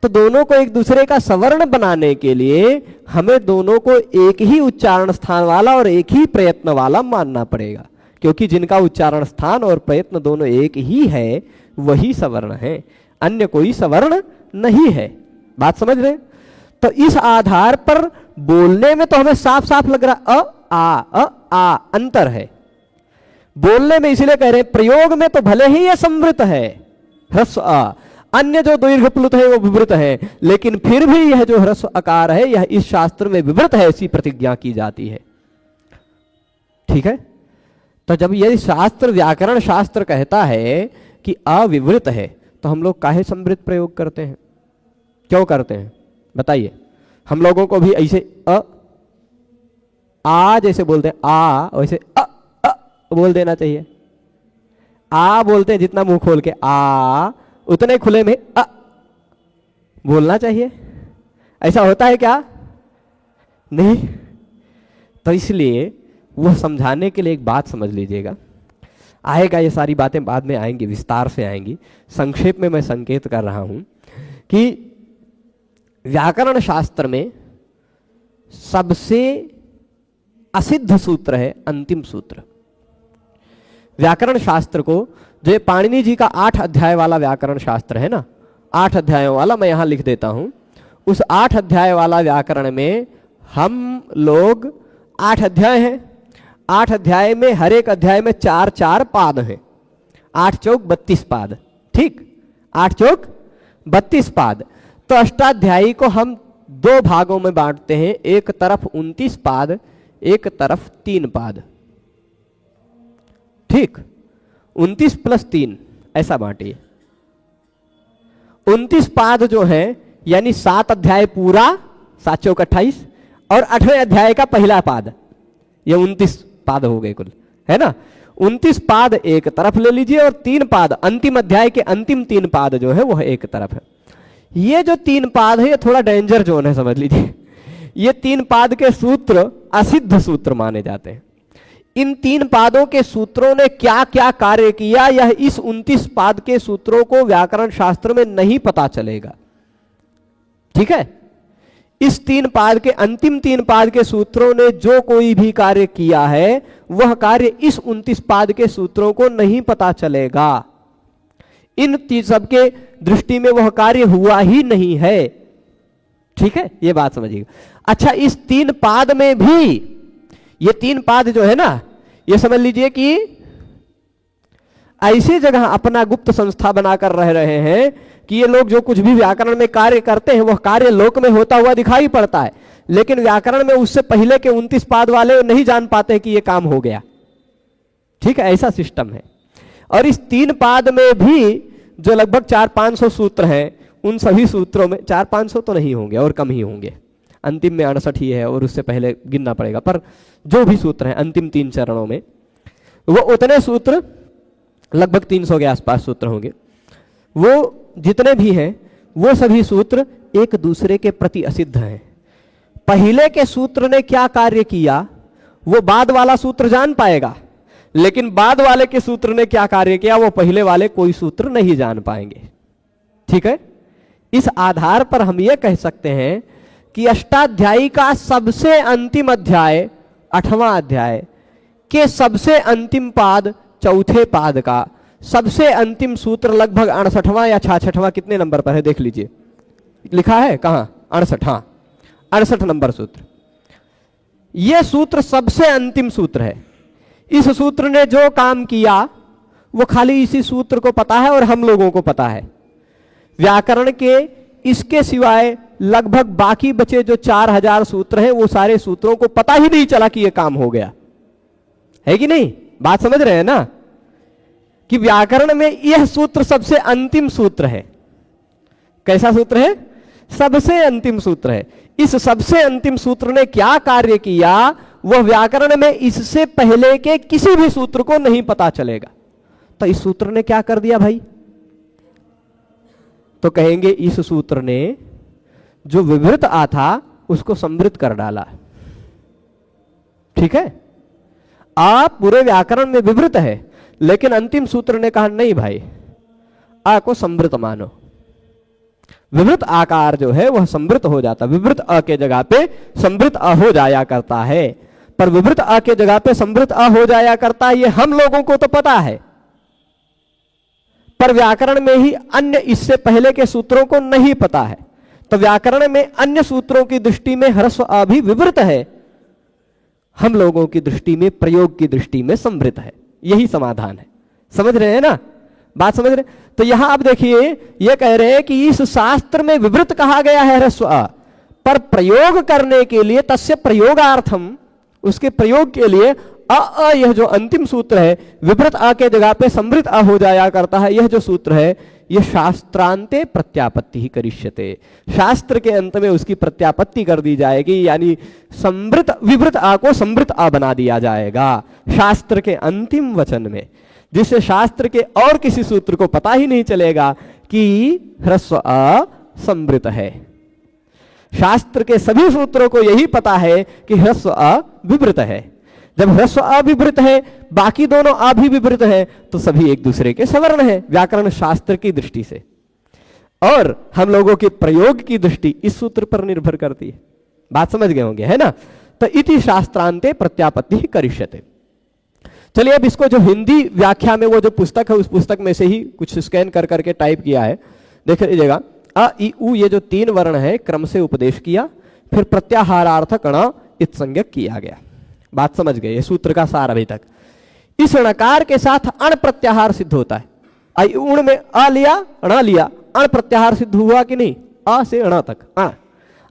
तो दोनों को एक दूसरे का सवर्ण बनाने के लिए हमें दोनों को एक ही उच्चारण स्थान वाला और एक ही प्रयत्न वाला मानना पड़ेगा, क्योंकि जिनका उच्चारण स्थान और प्रयत्न दोनों एक ही है वही सवर्ण है, अन्य कोई सवर्ण नहीं है। बात समझ रहे? तो इस आधार पर बोलने में तो हमें साफ साफ लग रहा आ अंतर है बोलने में, इसलिए कह रहे हैं प्रयोग में तो भले ही यह संवृत है ह्रस्व आ, अन्य जो दीर्घ प्लुत है वो विवृत है, लेकिन फिर भी यह जो ह्रस्व आकार है यह इस शास्त्र में विवृत है, ऐसी प्रतिज्ञा की जाती है। ठीक है? तो जब यदि शास्त्र, व्याकरण शास्त्र कहता है कि अविवृत है, तो हम लोग काहे संवृत प्रयोग करते हैं? क्यों करते हैं बताइए? हम लोगों को भी ऐसे आ जैसे बोलते हैं आ, वैसे बोल देना चाहिए। आ बोलते हैं जितना मुंह खोल के आ, उतने खुले में बोलना चाहिए। ऐसा होता है क्या? नहीं। तो इसलिए वह समझाने के लिए एक बात समझ लीजिएगा, आएगा, ये सारी बातें बाद में आएंगी, विस्तार से आएंगी। संक्षेप में मैं संकेत कर रहा हूं कि व्याकरण शास्त्र में सबसे असिद्ध सूत्र है अंतिम सूत्र। व्याकरण शास्त्र को, जो पाणिनि जी का 8 अध्याय वाला व्याकरण शास्त्र है ना, 8 अध्यायों वाला, मैं यहां लिख देता हूं, उस 8 अध्याय वाला व्याकरण में हम लोग 8 अध्याय हैं, 8 अध्याय में हर एक अध्याय में 4-4 पाद हैं, 8 चौक 32 पाद। ठीक, 8 चौक 32 पाद। तो अष्टाध्यायी को हम 2 भागों में बांटते हैं, एक तरफ 29 पाद, एक तरफ 3 पाद। ठीक, 29 + 3 ऐसा बांटिए। 29 पाद जो है यानी 7 अध्याय पूरा, 7 चौक 28, और 8वें अध्याय का पहला पाद, ये 29 पाद हो गए कुल, है ना। 29 पाद एक तरफ ले लीजिए और 3 पाद, अंतिम अध्याय के अंतिम 3 पाद जो है वह एक तरफ है। ये जो 3 पाद है ये थोड़ा डेंजर जोन है, समझ लीजिए। ये 3 पाद के सूत्र असिद्ध सूत्र माने जाते हैं। इन 3 पादों के सूत्रों ने क्या क्या कार्य किया, यह इस 29 पाद के सूत्रों को व्याकरण शास्त्र में नहीं पता चलेगा। ठीक है, इस 3 पाद के, अंतिम 3 पाद के सूत्रों ने जो कोई भी कार्य किया है वह कार्य इस 29 पाद के सूत्रों को नहीं पता चलेगा। इन सबके दृष्टि में वह कार्य हुआ ही नहीं है। ठीक है, ये बात समझिएगा। अच्छा, इस 3 पाद में भी, ये 3 पाद जो है ना, ये समझ लीजिए कि ऐसी जगह अपना गुप्त संस्था बनाकर रह रहे हैं कि ये लोग जो कुछ भी व्याकरण में कार्य करते हैं वह कार्य लोक में होता हुआ दिखाई पड़ता है, लेकिन व्याकरण में उससे पहले के 29 पाद वाले नहीं जान पाते कि ये काम हो गया। ठीक है, ऐसा सिस्टम है। और इस 3 पाद में भी जो लगभग 400-500 सूत्र हैं, उन सभी सूत्रों में 400-500 तो नहीं होंगे और कम ही होंगे, अंतिम में 68 ही है और उससे पहले गिनना पड़ेगा, पर जो भी सूत्र हैं अंतिम 3 चरणों में, वो उतने सूत्र, लगभग 300 के आसपास सूत्र होंगे, वो जितने भी हैं वो सभी सूत्र एक दूसरे के प्रति असिद्ध हैं। पहले के सूत्र ने क्या कार्य किया वो बाद वाला सूत्र जान पाएगा, लेकिन बाद वाले के सूत्र ने क्या कार्य किया वो पहले वाले कोई सूत्र नहीं जान पाएंगे। ठीक है, इस आधार पर हम ये कह सकते हैं कि अष्टाध्यायी का सबसे अंतिम अध्याय 8वां अध्याय के सबसे अंतिम पाद, चौथे पाद का सबसे अंतिम सूत्र लगभग 68वां या 66वां, कितने नंबर पर है देख लीजिए, लिखा है कहां, 68, हाँ 68 नंबर सूत्र। यह सूत्र सबसे अंतिम सूत्र है। इस सूत्र ने जो काम किया वो खाली इसी सूत्र को पता है और हम लोगों को पता है। व्याकरण के इसके सिवाय लगभग बाकी बचे जो 4000 सूत्र हैं वो सारे सूत्रों को पता ही नहीं चला कि यह काम हो गया है कि नहीं। बात समझ रहे हैं ना, कि व्याकरण में यह सूत्र सबसे अंतिम सूत्र है। कैसा सूत्र है? सबसे अंतिम सूत्र है। इस सबसे अंतिम सूत्र ने क्या कार्य किया वह व्याकरण में इससे पहले के किसी भी सूत्र को नहीं पता चलेगा। तो इस सूत्र ने क्या कर दिया भाई? तो कहेंगे इस सूत्र ने जो विवृत आ था उसको समृत कर डाला। ठीक है, आप पूरे व्याकरण में विवृत है, लेकिन अंतिम सूत्र ने कहा नहीं भाई, आ को समृत मानो। विवृत आकार जो है वह समृत हो जाता, विवृत अ के जगह पे समृत अ हो जाया करता है। पर विवृत अ के जगह पे समृत अ हो जाया करता है, ये हम लोगों को तो पता है, पर व्याकरण में ही अन्य इससे पहले के सूत्रों को नहीं पता है। तो व्याकरण में अन्य सूत्रों की दृष्टि में ह्रस्व अ भी विवृत है, हम लोगों की दृष्टि में, प्रयोग की दृष्टि में समृत है। यही समाधान है। समझ रहे हैं ना, बात समझ रहे? तो यहां आप देखिए ये कह रहे हैं कि इस शास्त्र में विवृत कहा गया है ह्रस्व अ, पर प्रयोग करने के लिए तस्य प्रयोगार्थम, उसके प्रयोग के लिए अ यह जो अंतिम सूत्र है विवृत अ के जगह पे समृत अ हो जाया करता है। यह जो सूत्र है यह शास्त्रांते प्रत्यापत्ति ही करिष्यते, शास्त्र के अंत में उसकी प्रत्यापत्ति कर दी जाएगी, यानी समृत विवृत आ को समृत आ बना दिया जाएगा शास्त्र के अंतिम वचन में, जिससे शास्त्र के और किसी सूत्र को पता ही नहीं चलेगा कि ह्रस्व अ समृत है। शास्त्र के सभी सूत्रों को यही पता है कि ह्रस्व अ विवृत है। जब ह्रस्व अ विवृत है, बाकी दोनों अ भी विवृत है, तो सभी एक दूसरे के सवर्ण है व्याकरण शास्त्र की दृष्टि से। और हम लोगों के प्रयोग की दृष्टि इस सूत्र पर निर्भर करती है। बात समझ गए होंगे, है ना। तो इति शास्त्रांते प्रत्यापत्ति करिष्यते। चलिए अब इसको जो हिंदी व्याख्या में वो जो पुस्तक है उस पुस्तक में से ही कुछ स्कैन कर करके टाइप किया है, देख लीजिएगा। अ इ उ ये जो 3 वर्ण है क्रम से उपदेश किया, फिर प्रत्याहारार्थ कण इत्संज्ञक किया गया। बात समझ गए, ये सूत्र का सार अभी तक। इस णकार के साथ अण प्रत्याहार सिद्ध होता है। आई उण में अ लिया, ण लिया, अण प्रत्याहार सिद्ध हुआ कि नहीं? अ से ण तक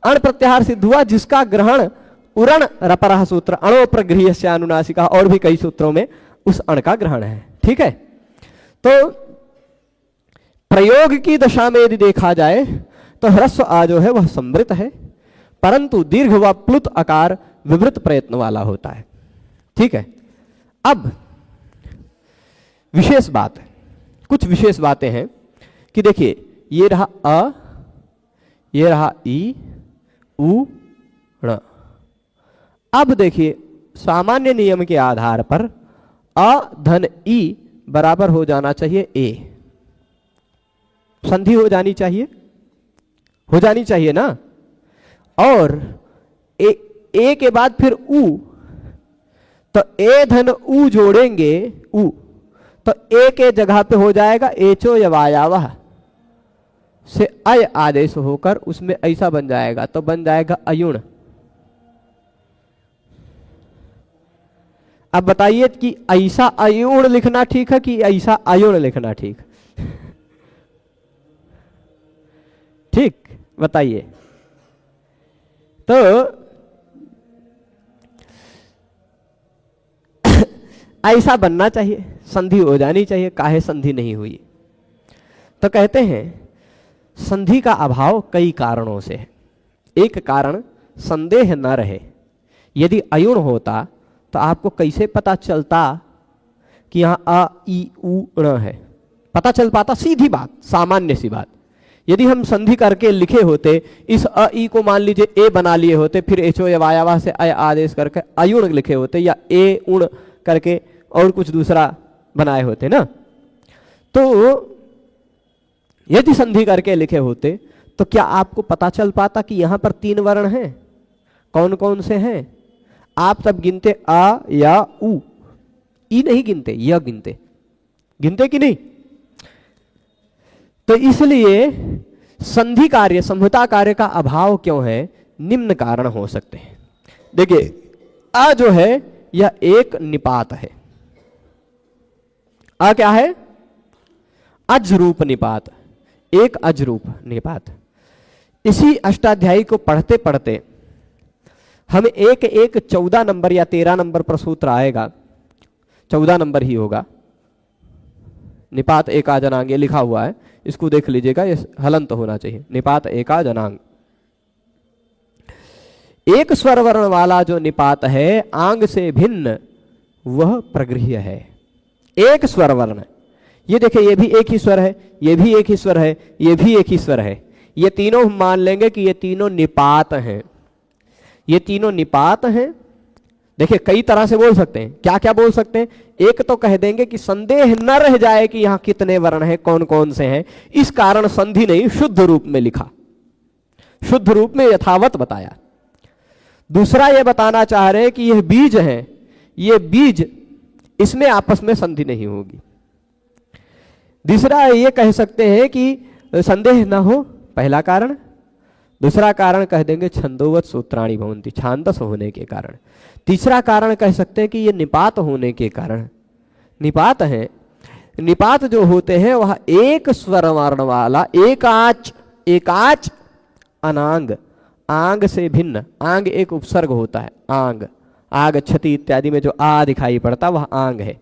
अण प्रत्याहार सिद्ध हुआ, जिसका ग्रहण उरण रपरः सूत्र, अणो प्रगृह्यस्य अनुनासिका और भी कई सूत्रों में उस अण का ग्रहण है। ठीक है, तो प्रयोग की दशा में यदि देखा जाए तो ह्रस्व आ जो है वह समृत है, परंतु दीर्घ व प्लुत आकार विवृत प्रयत्न वाला होता है। ठीक है, अब विशेष बात है, कुछ विशेष बातें हैं कि देखिए ये रहा अ, ये रहा ई उ ण। अब देखिए सामान्य नियम के आधार पर अ धन ई बराबर हो जाना चाहिए ए, संधि हो जानी चाहिए ना। और ए के बाद फिर उ, तो ए धन उ जोड़ेंगे उ, तो ए के जगह पे हो जाएगा एचो यवायावह, से अय आदेश होकर उसमें ऐसा बन जाएगा, तो बन जाएगा अयुण। अब बताइए कि ऐसा अयुण लिखना ठीक है कि ऐसा अयुण लिखना ठीक? ठीक, बताइए। तो ऐसा बनना चाहिए, संधि हो जानी चाहिए, काहे संधि नहीं हुई? तो कहते हैं संधि का अभाव कई कारणों से है। एक कारण संदेह न रहे। यदि अयुण होता तो आपको कैसे पता चलता कि यहाँ अ ई उ ण है? पता चल पाता? सीधी बात, सामान्य सी बात। यदि हम संधि करके लिखे होते, इस अ ई को मान लीजिए ए बना लिए होते, फिर एचो या वायावा से अय आदेश करके अयुण लिखे होते, या ए उण करके और कुछ दूसरा बनाए होते ना, तो यदि संधि करके लिखे होते तो क्या आपको पता चल पाता कि यहां पर 3 वर्ण हैं? कौन कौन से हैं? आप तब गिनते आ या उ, ई नहीं गिनते, य गिनते। गिनते कि नहीं? तो इसलिए संधि कार्य, समता कार्य का अभाव क्यों है? निम्न कारण हो सकते हैं। देखिए, आ जो है यह एक निपात है। आ क्या है? अजरूप निपात, एक अजरूप निपात। इसी अष्टाध्यायी को पढ़ते पढ़ते हमें एक 14 नंबर या 13 नंबर पर सूत्र आएगा, 14 नंबर ही होगा। निपात एका जनांग ये लिखा हुआ है, इसको देख लीजिएगा, ये हलंत होना चाहिए। निपात एका जनांग, एक स्वर वर्ण वाला जो निपात है आंग से भिन्न वह प्रगृह्य है। एक स्वर वर्ण, ये देखिए, ये भी एक ही स्वर है, ये भी एक ही स्वर है, ये भी एक ही स्वर है। ये तीनों हम मान लेंगे कि ये तीनों निपात हैं। ये तीनों निपात हैं। देखिए, कई तरह से बोल सकते हैं। क्या क्या बोल सकते हैं? एक तो कह देंगे कि संदेह न रह जाए कि यहां कितने वर्ण हैं, कौन कौन से हैं, इस कारण संधि नहीं, शुद्ध रूप में लिखा, शुद्ध रूप में यथावत बताया। दूसरा ये बताना चाह रहे हैं कि यह बीज है, ये बीज, इसमें आपस में संधि नहीं होगी। तीसरा ये कह सकते हैं कि संदेह न हो, पहला कारण। दूसरा कारण कह देंगे छंदोवत सूत्राणी भवन्ति, छांदस होने के कारण। तीसरा कारण कह सकते हैं कि ये निपात होने के कारण। निपात है, निपात जो होते हैं वह एक स्वर वर्ण वाला, एकाच अनांग, आंग से भिन्न। आंग एक उपसर्ग होता है, आंग, आग क्षति इत्यादि में जो आ दिखाई पड़ता वह आंग है।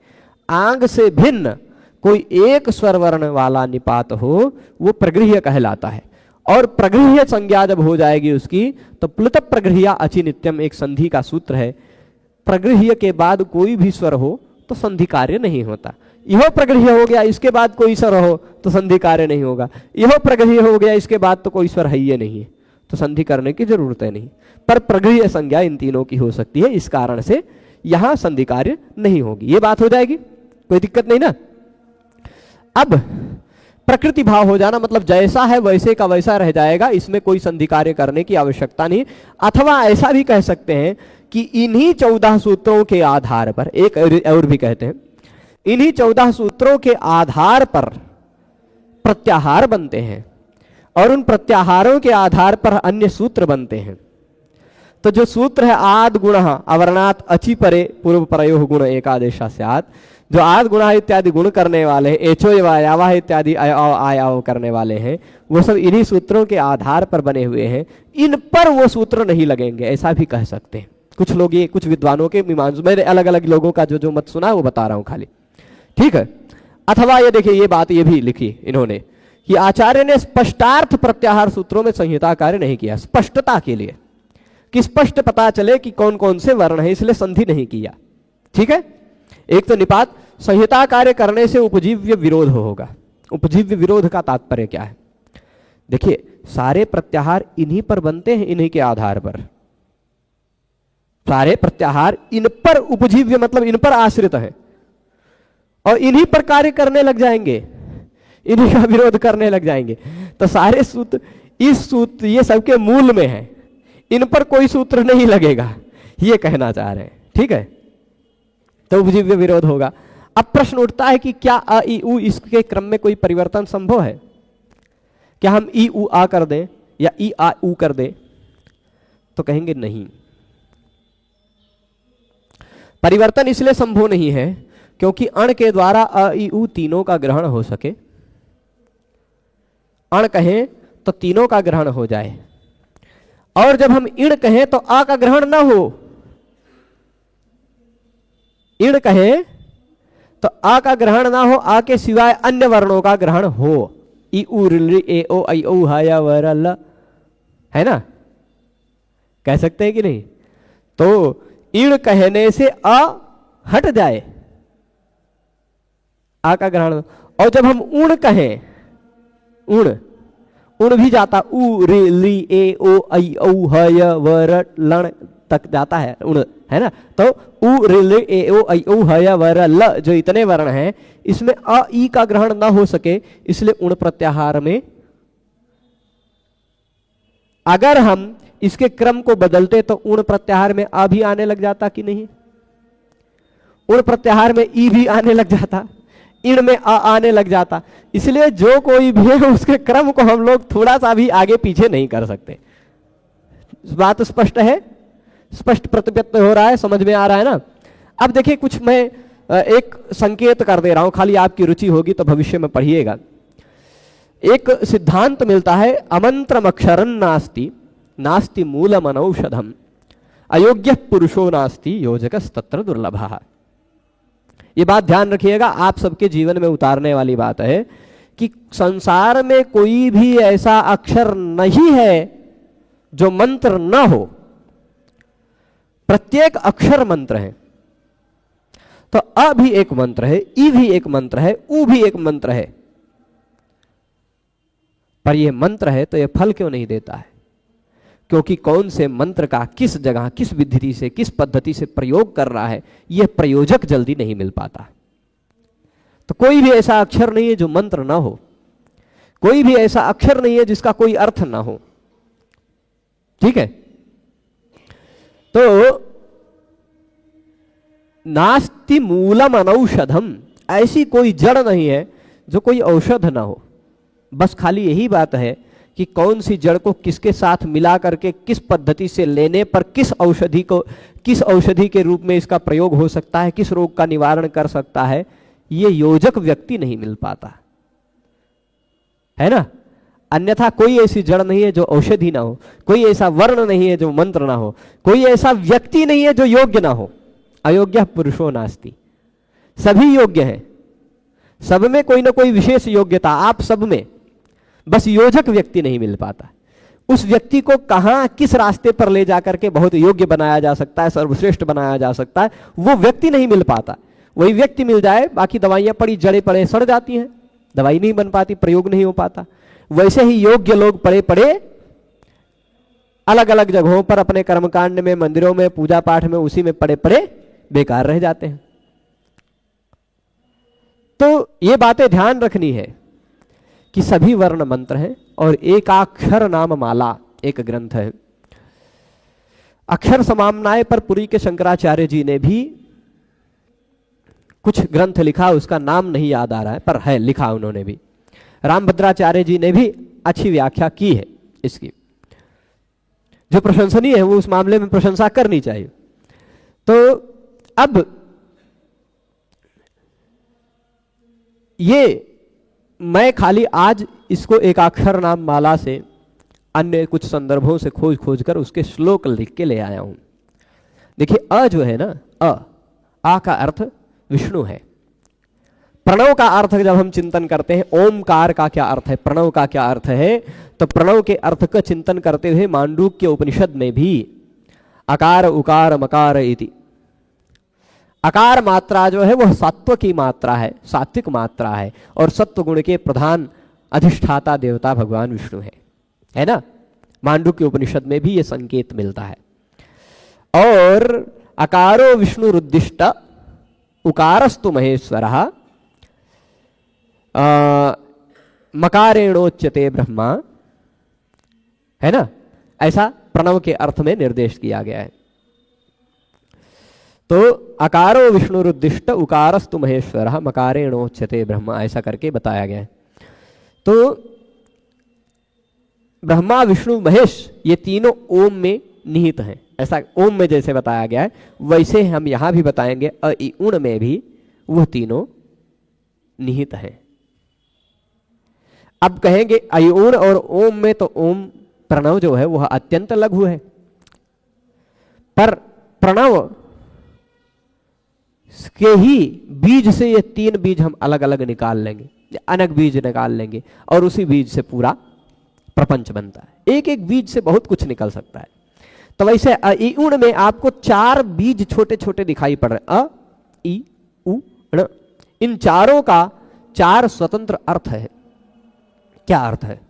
आंग से भिन्न कोई एक स्वर वर्ण वाला निपात हो वो प्रगृह्य कहलाता है। और प्रगृह्य संज्ञा जब हो जाएगी उसकी, तो प्लुत प्रगृह्या अचि नित्यम एक संधि का सूत्र है। प्रगृह्य के बाद कोई भी स्वर हो तो संधि कार्य नहीं होता। यह प्रगृह्य हो गया, इसके बाद कोई स्वर हो तो संधि कार्य नहीं होगा। यह प्रगृह्य हो गया, इसके बाद तो कोई स्वर है ही नहीं है, तो संधि करने की जरूरत है नहीं। पर प्रगृह्य संज्ञा इन तीनों की हो सकती है, इस कारण से यहां संधि कार्य नहीं होगी। ये बात हो जाएगी, कोई दिक्कत नहीं ना। अब प्रकृति भाव हो जाना मतलब जैसा है वैसे का वैसा रह जाएगा, इसमें कोई संधि कार्य करने की आवश्यकता नहीं। अथवा ऐसा भी कह सकते हैं कि इन्हीं 14 सूत्रों के आधार पर, एक और भी कहते हैं, इन्हीं 14 सूत्रों के आधार पर प्रत्याहार बनते हैं और उन प्रत्याहारों के आधार पर अन्य सूत्र बनते हैं। तो जो सूत्र है आद गुण अवर्णात अचि परे पूर्व परयो गुण एकादेशा स्यात्, जो आद गुणा इत्यादि गुण करने वाले हैं, एचो यावा इत्यादि आयाव करने वाले हैं, वो सब इन्हीं सूत्रों के आधार पर बने हुए हैं। इन पर वो सूत्र नहीं लगेंगे, ऐसा भी कह सकते हैं कुछ लोग। ये कुछ विद्वानों के मीमांसा, मैंने अलग अलग लोगों का जो जो मत सुना है वो बता रहा हूं खाली, ठीक है। अथवा ये देखिए, ये बात ये भी लिखी इन्होंने कि आचार्य ने स्पष्टार्थ प्रत्याहार सूत्रों में संहिता कार्य नहीं किया, स्पष्टता के लिए, कि स्पष्ट पता चले कि कौन कौन से वर्ण है, इसलिए संधि नहीं किया, ठीक है। एक तो निपात संहिता कार्य करने से उपजीव्य विरोध होगा। उपजीव्य विरोध का तात्पर्य क्या है? देखिए, सारे प्रत्याहार इन्हीं पर बनते हैं, इन्हीं के आधार पर सारे प्रत्याहार इन पर उपजीव्य मतलब इन पर आश्रित है और इन्हीं पर कार्य करने लग जाएंगे, इन्हीं का विरोध करने लग जाएंगे। तो सारे सूत्र, इस सूत्र ये सबके मूल में है, इन पर कोई सूत्र नहीं लगेगा, ये कहना चाह रहे हैं, ठीक है। तो उपजीव्य विरोध होगा। अब प्रश्न उठता है कि क्या अ ई उ इसके क्रम में कोई परिवर्तन संभव है? क्या हम ई उ आ कर दें या ई आ उ कर दें? तो कहेंगे नहीं। परिवर्तन इसलिए संभव नहीं है क्योंकि अण के द्वारा अ ई उ तीनों का ग्रहण हो सके। अण कहें तो तीनों का ग्रहण हो जाए, और जब हम इण कहें तो आ का ग्रहण ना हो। इण कहें तो आ का ग्रहण ना हो, आ के सिवाय अन्य वर्णों का ग्रहण हो। ई उ ऋ ए ओ ऐ औ हा या व र ल, है ना? कह सकते हैं कि नहीं? तो इण कहने से अ हट जाए, आ का ग्रहण। और जब हम ऊण कहें, ऊण उण भी जाता, उ रे ली ए ओ ऐ औ ह य व र लण तक जाता है उण, है ना? तो उ रे ली ए ओ ऐ औ ह य व र ल जो इतने वर्ण हैं, इसमें अ ई का ग्रहण ना हो सके, इसलिए उण प्रत्याहार में अगर हम इसके क्रम को बदलते तो उण प्रत्याहार में आ भी आने लग जाता कि नहीं? उण प्रत्याहार में ई भी आने लग जाता, इण में आ आने लग जाता। इसलिए जो कोई भी है उसके क्रम को हम लोग थोड़ा सा भी आगे पीछे नहीं कर सकते। बात स्पष्ट है? स्पष्ट प्रतिव्यक्त हो रहा है, समझ में आ रहा है ना? अब देखिए, कुछ मैं एक संकेत कर दे रहा हूं, खाली आपकी रुचि होगी तो भविष्य में पढ़िएगा। एक सिद्धांत मिलता है, अमंत्रम अक्षरं नास्ति नास्ति मूलम अनौषधम अयोग्य पुरुषो नास्ति योजकस्तत्र दुर्लभः। ये बात ध्यान रखिएगा, आप सबके जीवन में उतारने वाली बात है कि संसार में कोई भी ऐसा अक्षर नहीं है जो मंत्र न हो। प्रत्येक अक्षर मंत्र है। तो अ भी एक मंत्र है, ई भी एक मंत्र है, उ भी एक मंत्र है। पर यह मंत्र है तो यह फल क्यों नहीं देता है? क्योंकि कौन से मंत्र का किस जगह, किस विधि से, किस पद्धति से प्रयोग कर रहा है, यह प्रयोजक जल्दी नहीं मिल पाता। तो कोई भी ऐसा अक्षर नहीं है जो मंत्र ना हो, कोई भी ऐसा अक्षर नहीं है जिसका कोई अर्थ ना हो। ठीक है? तो नास्ति मूलम अनौषधम, ऐसी कोई जड़ नहीं है जो कोई औषध ना हो। बस खाली यही बात है कि कौन सी जड़ को किसके साथ मिला करके, किस पद्धति से लेने पर किस औषधि के रूप में इसका प्रयोग हो सकता है, किस रोग का निवारण कर सकता है, ये योजक व्यक्ति नहीं मिल पाता है ना? अन्यथा कोई ऐसी जड़ नहीं है जो औषधि ना हो, कोई ऐसा वर्ण नहीं है जो मंत्र ना हो, कोई ऐसा व्यक्ति नहीं है जो योग्य ना हो। अयोग्य पुरुषो नास्ति, सभी योग्य हैं, सब में कोई ना कोई विशेष योग्यता, आप सब में, बस योजक व्यक्ति नहीं मिल पाता। उस व्यक्ति को कहां, किस रास्ते पर ले जाकर के बहुत योग्य बनाया जा सकता है, सर्वश्रेष्ठ बनाया जा सकता है, वो व्यक्ति नहीं मिल पाता। वही व्यक्ति मिल जाए, बाकी दवाइयां पड़ी, जड़े पड़े सड़ जाती हैं, दवाई नहीं बन पाती, प्रयोग नहीं हो पाता। वैसे ही योग्य लोग पड़े पड़े अलग अलग जगहों पर अपने कर्मकांड में, मंदिरों में, पूजा पाठ में, उसी में पड़े पड़े बेकार रह जाते हैं। तो ये बातें ध्यान रखनी है कि सभी वर्ण मंत्र हैं और एकाक्षर नाम माला एक ग्रंथ है। अक्षर समामनाय पर पुरी के शंकराचार्य जी ने भी कुछ ग्रंथ लिखा, उसका नाम नहीं याद आ रहा है, पर है लिखा उन्होंने भी। रामभद्राचार्य जी ने भी अच्छी व्याख्या की है इसकी, जो प्रशंसनीय है, वो उस मामले में प्रशंसा करनी चाहिए। तो अब ये मैं खाली आज इसको एकाक्षर नाम माला से अन्य कुछ संदर्भों से खोज खोज कर उसके श्लोक लिख के ले आया हूं। देखिए, अ जो है ना, आ का अर्थ विष्णु है। प्रणव का अर्थ जब हम चिंतन करते हैं, ओमकार का क्या अर्थ है, प्रणव का क्या अर्थ है, तो प्रणव के अर्थ का चिंतन करते हुए मांडूक्य उपनिषद में भी अकार उकार मकार इति, अकार मात्रा जो है वह सत्व की मात्रा है, सात्विक मात्रा है, और सत्व गुण के प्रधान अधिष्ठाता देवता भगवान विष्णु है ना? मांडूक्य उपनिषद में भी यह संकेत मिलता है। और अकारो विष्णु रुद्दिष्ट उकारस्तु महेश्वरः मकारेणोच्यते ब्रह्मा, है ना? ऐसा प्रणव के अर्थ में निर्देश किया गया है। तो अकारो विष्णुरुद्दिष्ट उकारस्तु महेश्वरः मकारेणोच्यते ब्रह्मा, ऐसा करके बताया गया है। तो ब्रह्मा विष्णु महेश ये तीनों ओम में निहित हैं। ऐसा ओम में जैसे बताया गया है वैसे हम यहां भी बताएंगे अ इ उण में भी वह तीनों निहित हैं। अब कहेंगे अयुण और ओम में, तो ओम प्रणव जो है वह अत्यंत लघु है, पर प्रणव के ही बीज से ये तीन बीज हम अलग अलग निकाल लेंगे, अनग बीज निकाल लेंगे और उसी बीज से पूरा प्रपंच बनता है। एक एक बीज से बहुत कुछ निकल सकता है। तो वैसे अयुण में आपको 4 बीज छोटे छोटे दिखाई पड़ रहे, अ इ उ ण। इन चारों का 4 स्वतंत्र अर्थ है। क्या अर्थ है?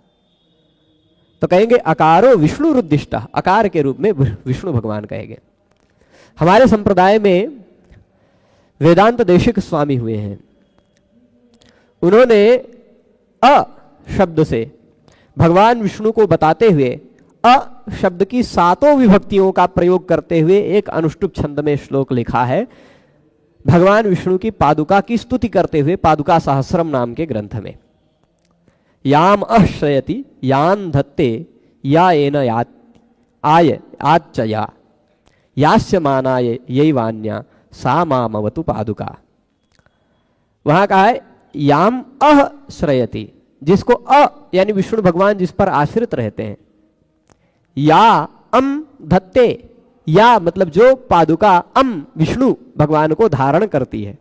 तो कहेंगे अकारो विष्णु रुद्दिष्ट, अकार के रूप में विष्णु भगवान कहेंगे। हमारे संप्रदाय में वेदांत देशिक स्वामी हुए हैं, उन्होंने अ शब्द से भगवान विष्णु को बताते हुए अ शब्द की 7 विभक्तियों का प्रयोग करते हुए एक अनुष्टुप छंद में श्लोक लिखा है, भगवान विष्णु की पादुका की स्तुति करते हुए पादुका सहस्रम नाम के ग्रंथ में। याम अश्रयति यान धत्ते या एन आय आच्चया यास्य मानाय यैवान्या सा मामवतु पादुका। वहां कहा है याम अह श्रयति, जिसको अ यानी विष्णु भगवान जिस पर आश्रित रहते हैं, या अम धत्ते, या मतलब जो पादुका अम विष्णु भगवान को धारण करती है,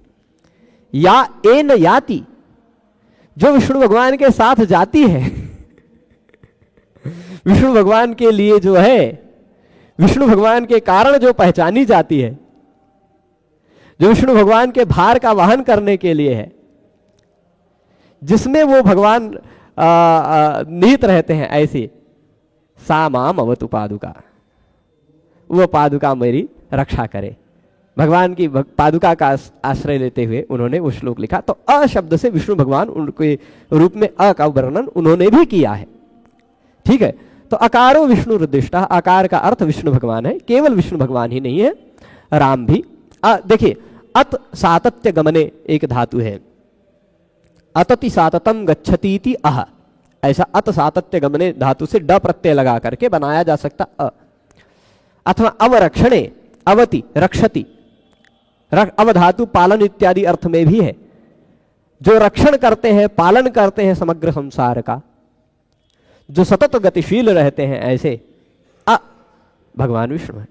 या एन याति जो विष्णु भगवान के साथ जाती है। विष्णु भगवान के लिए जो है, विष्णु भगवान के कारण जो पहचानी जाती है, जो विष्णु भगवान के भार का वहन करने के लिए है, जिसमें वो भगवान निहित रहते हैं, ऐसी सा माम अवतु पादुका, वो पादुका मेरी रक्षा करे। भगवान की पादुका का आश्रय लेते हुए उन्होंने वो श्लोक लिखा। तो अ शब्द से विष्णु भगवान उनके रूप में अ का वर्णन उन्होंने भी किया है। ठीक है, तो अकारो विष्णु रुद्दिष्ट, आकार का अर्थ विष्णु भगवान है। केवल विष्णु भगवान ही नहीं है, राम भी। देखिए अत सातत्य गमने एक धातु है, अतति साततम गच्छतीति अह, ऐसा अत सातत्य गमने धातु से ड प्रत्यय लगा करके बनाया जा सकता अ। अथवा अवरक्षणे अवति रक्षति, अवधातु पालन इत्यादि अर्थ में भी है, जो रक्षण करते हैं, पालन करते हैं समग्र संसार का, जो सतत गतिशील रहते हैं, ऐसे अ भगवान विष्णु है।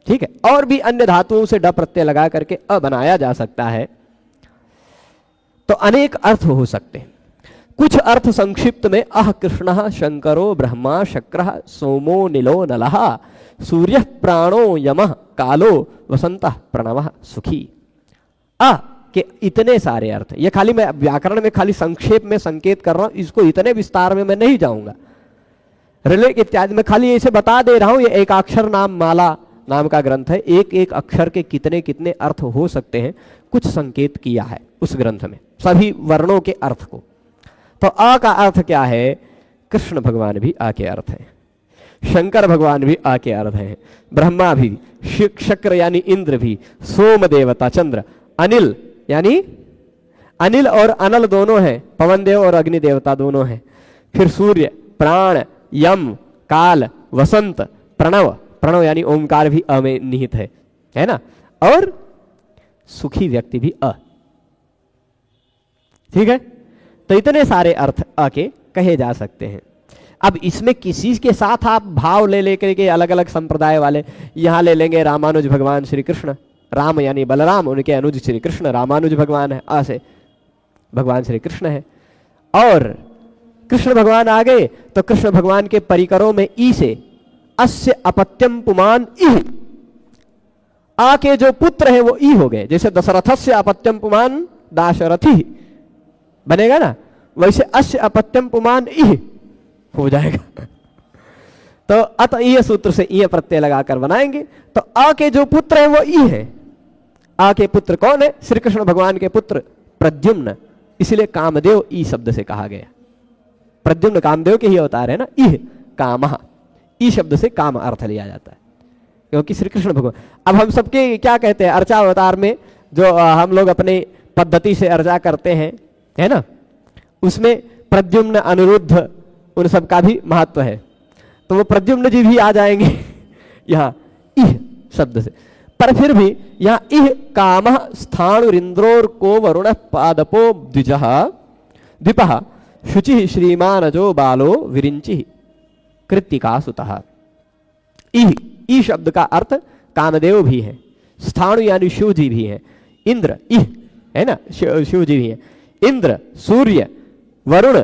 ठीक है, और भी अन्य धातुओं से ड प्रत्यय लगा करके अ बनाया जा सकता है। तो अनेक अर्थ हो सकते हैं। कुछ अर्थ संक्षिप्त में अह कृष्ण शंकरो ब्रह्मा शक्रः सोमो नीलो नलः सूर्य प्राणो यमः कालो वसंतः प्रणवः सुखी। अ के इतने सारे अर्थ, ये खाली मैं व्याकरण में खाली संक्षेप में संकेत कर रहा हूं, इसको इतने विस्तार में मैं नहीं जाऊंगा। रिलेट इत्यादि में खाली ऐसे बता दे रहा हूं। ये एकाक्षर नाम माला नाम का ग्रंथ है, एक एक अक्षर के कितने कितने अर्थ हो सकते हैं कुछ संकेत किया है उस ग्रंथ में, सभी वर्णों के अर्थ को। तो अ का अर्थ क्या है? कृष्ण भगवान भी आ के अर्थ है, शंकर भगवान भी आ के अर्थ है, ब्रह्मा भी, शक्र यानी इंद्र भी, सोम देवता चंद्र, अनिल यानी अनिल और अनल दोनों हैं, पवन देव और अग्नि देवता दोनों हैं, फिर सूर्य, प्राण, यम, काल, वसंत, प्रणव, प्रणव यानी ओंकार भी अ में निहित है ना, और सुखी व्यक्ति भी अ। ठीक है, तो इतने सारे अर्थ अ के कहे जा सकते हैं। अब इसमें किसी के साथ आप भाव ले लेकर के अलग अलग संप्रदाय वाले यहां ले लेंगे रामानुज भगवान श्री कृष्ण, राम यानी बलराम, उनके अनुज श्री कृष्ण, रामानुज भगवान है, अ से भगवान श्री कृष्ण है। और कृष्ण भगवान आ गए तो कृष्ण भगवान के परिकरों में ई से अस्य अपत्यम पुमान इह, आ के जो पुत्र है वो ई हो गए। जैसे दशरथस्य अपत्यम पुमान दाशरथी बनेगा ना, वैसे अस्य अपत्यम पुमान इह हो जाएगा। तो अत ईय सूत्र से ईय प्रत्यय लगाकर बनाएंगे। तो आ के जो पुत्र है वो ई है। आ के पुत्र कौन है? श्री कृष्ण भगवान के पुत्र प्रद्युम्न, इसलिए कामदेव ई शब्द से कहा गया। प्रद्युम्न कामदेव के ही अवतार है ना, इह कामः, ई शब्द से काम अर्थ लिया जाता है, क्योंकि श्री कृष्ण भगवान। अब हम सबके क्या कहते हैं, अर्चा अवतार में जो हम लोग अपने पद्धति से अर्चा करते हैं, है ना, उसमें प्रद्युम्न, अनिरुद्ध, उन सब का भी महत्व है। तो वो प्रद्युम्न जी भी आ जाएंगे यहाँ इह शब्द से। पर फिर भी यहाँ इह कामः स्थाणुरिंद्रोर को वरुण पादपो द्विजः द्विपः शुचि श्रीमानजो बालो विरिंचि कृत्तिका सुतः। इह ई शब्द का अर्थ कामदेव भी है, स्थाणु यानी शिव जी भी है, इंद्र इह है ना, शिव जी भी है, इंद्र सूर्य वरुण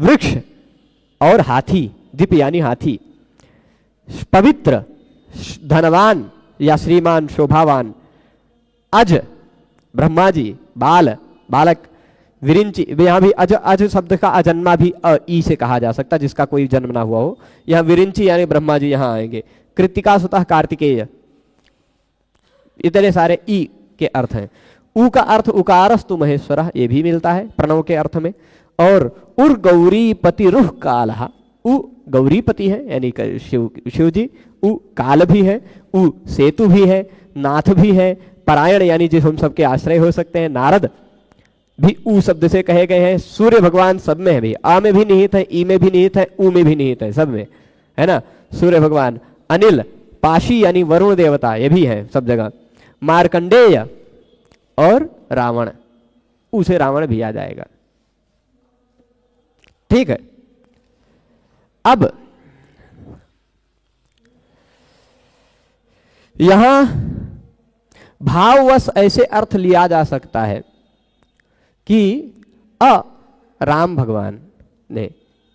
वृक्ष और हाथी, दीप यानी हाथी, पवित्र धनवान या श्रीमान शोभावान, अज ब्रह्मा जी, बाल बालक, विरिंची, यहाँ भी अज अज शब्द का अजन्मा भी ई से कहा जा सकता, जिसका कोई जन्म ना हुआ हो। यहाँ विरिंची यानी ब्रह्मा जी यहाँ आएंगे। कृत्तिका सुतः कार्तिकेय, इतने सारे ई के अर्थ हैं। उ का अर्थ उकारस्तु महेश्वरः, ये भी मिलता है प्रणव के अर्थ में। और उर गौरी पति रुह कालः, उ गौरीपति है यानी शिव जी, उ काल भी है, उ सेतु भी है, नाथ भी है, परायण यानी जिस हम सबके आश्रय हो सकते हैं, नारद भी उ शब्द से कहे गए हैं। सूर्य भगवान सब में है भी, आ में भी निहित है, ई में भी निहित है, उ में भी निहित है, सब में है ना सूर्य भगवान। अनिल, पाशी यानी वरुण देवता, ये भी है सब जगह। मार्कंडेय और रावण, उसे रावण भी आ जाएगा। ठीक है, अब यहां भाववश ऐसे अर्थ लिया जा सकता है कि राम भगवान ने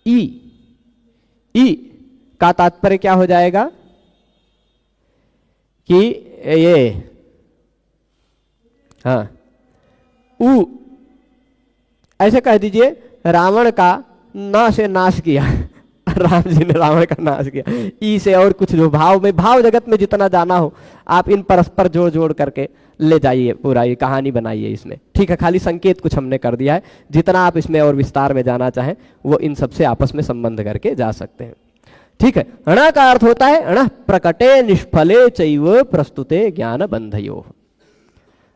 ई का तात्पर्य क्या हो जाएगा कि ये हाँ उ ऐसे कह दीजिए रावण का ना से नाश किया राम जी ने रावण का नाश किया। ई से और कुछ जो भाव में, भाव जगत में जितना जाना हो आप इन परस्पर जोड़ जोड़ करके ले जाइए, पूरा ये कहानी बनाइए इसमें। ठीक है, खाली संकेत कुछ हमने कर दिया है, जितना आप इसमें और विस्तार में जाना चाहें वो इन सबसे आपस में संबंध करके जा सकते हैं। ठीक है, अण का अर्थ होता है अण प्रकटे निष्फले चैव प्रस्तुते ज्ञान बंधयो,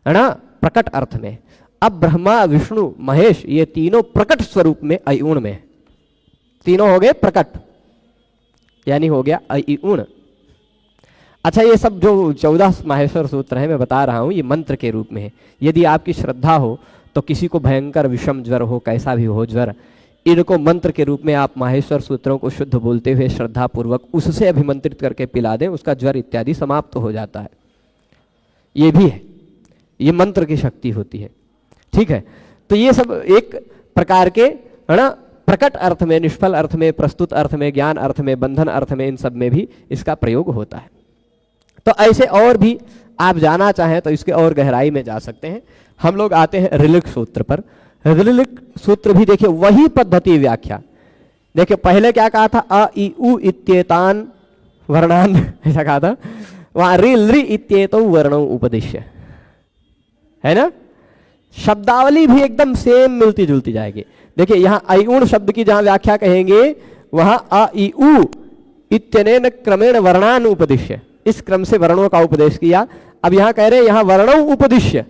अण प्रकट अर्थ में। अब ब्रह्मा विष्णु महेश ये तीनों प्रकट स्वरूप में अयुण में, तीनों हो गए प्रकट यानी हो गया अयुण। अच्छा, ये सब जो 14 माहेश्वर सूत्र हैं मैं बता रहा हूं, ये मंत्र के रूप में है। यदि आपकी श्रद्धा हो तो किसी को भयंकर विषम ज्वर हो, कैसा भी हो ज्वर, इनको मंत्र के रूप में आप माहेश्वर सूत्रों को शुद्ध बोलते हुए श्रद्धा पूर्वक उससे अभिमंत्रित करके पिला दें, उसका ज्वर इत्यादि समाप्त हो जाता है। ये भी है, ये मंत्र की शक्ति होती है। ठीक है, तो ये सब एक प्रकार के प्रकट अर्थ में, निष्फल अर्थ में, प्रस्तुत अर्थ में, ज्ञान अर्थ में, बंधन अर्थ में, इन सब में भी इसका प्रयोग होता है। तो ऐसे और भी आप जाना चाहें तो इसके और गहराई में जा सकते हैं। हम लोग आते हैं ऋलिक सूत्र पर। ऋलिक सूत्र भी देखिए वही पद्धति व्याख्या। देखिए पहले क्या कहा था, अ इ उ इत्येतान वर्णान ऐसा कहा था, वहां रि लृ इत्येतौ वर्णौ उपदिश्य, है ना। शब्दावली भी एकदम सेम मिलती जुलती जाएगी। देखिए यहां अयुण शब्द की जहां व्याख्या कहेंगे वहां अ इ उ इत्यनेन क्रमेण वर्णान उपदिश्य, इस क्रम से वर्णों का उपदेश किया। अब यहां कह रहे हैं यहां वर्णौ उपदिश्य,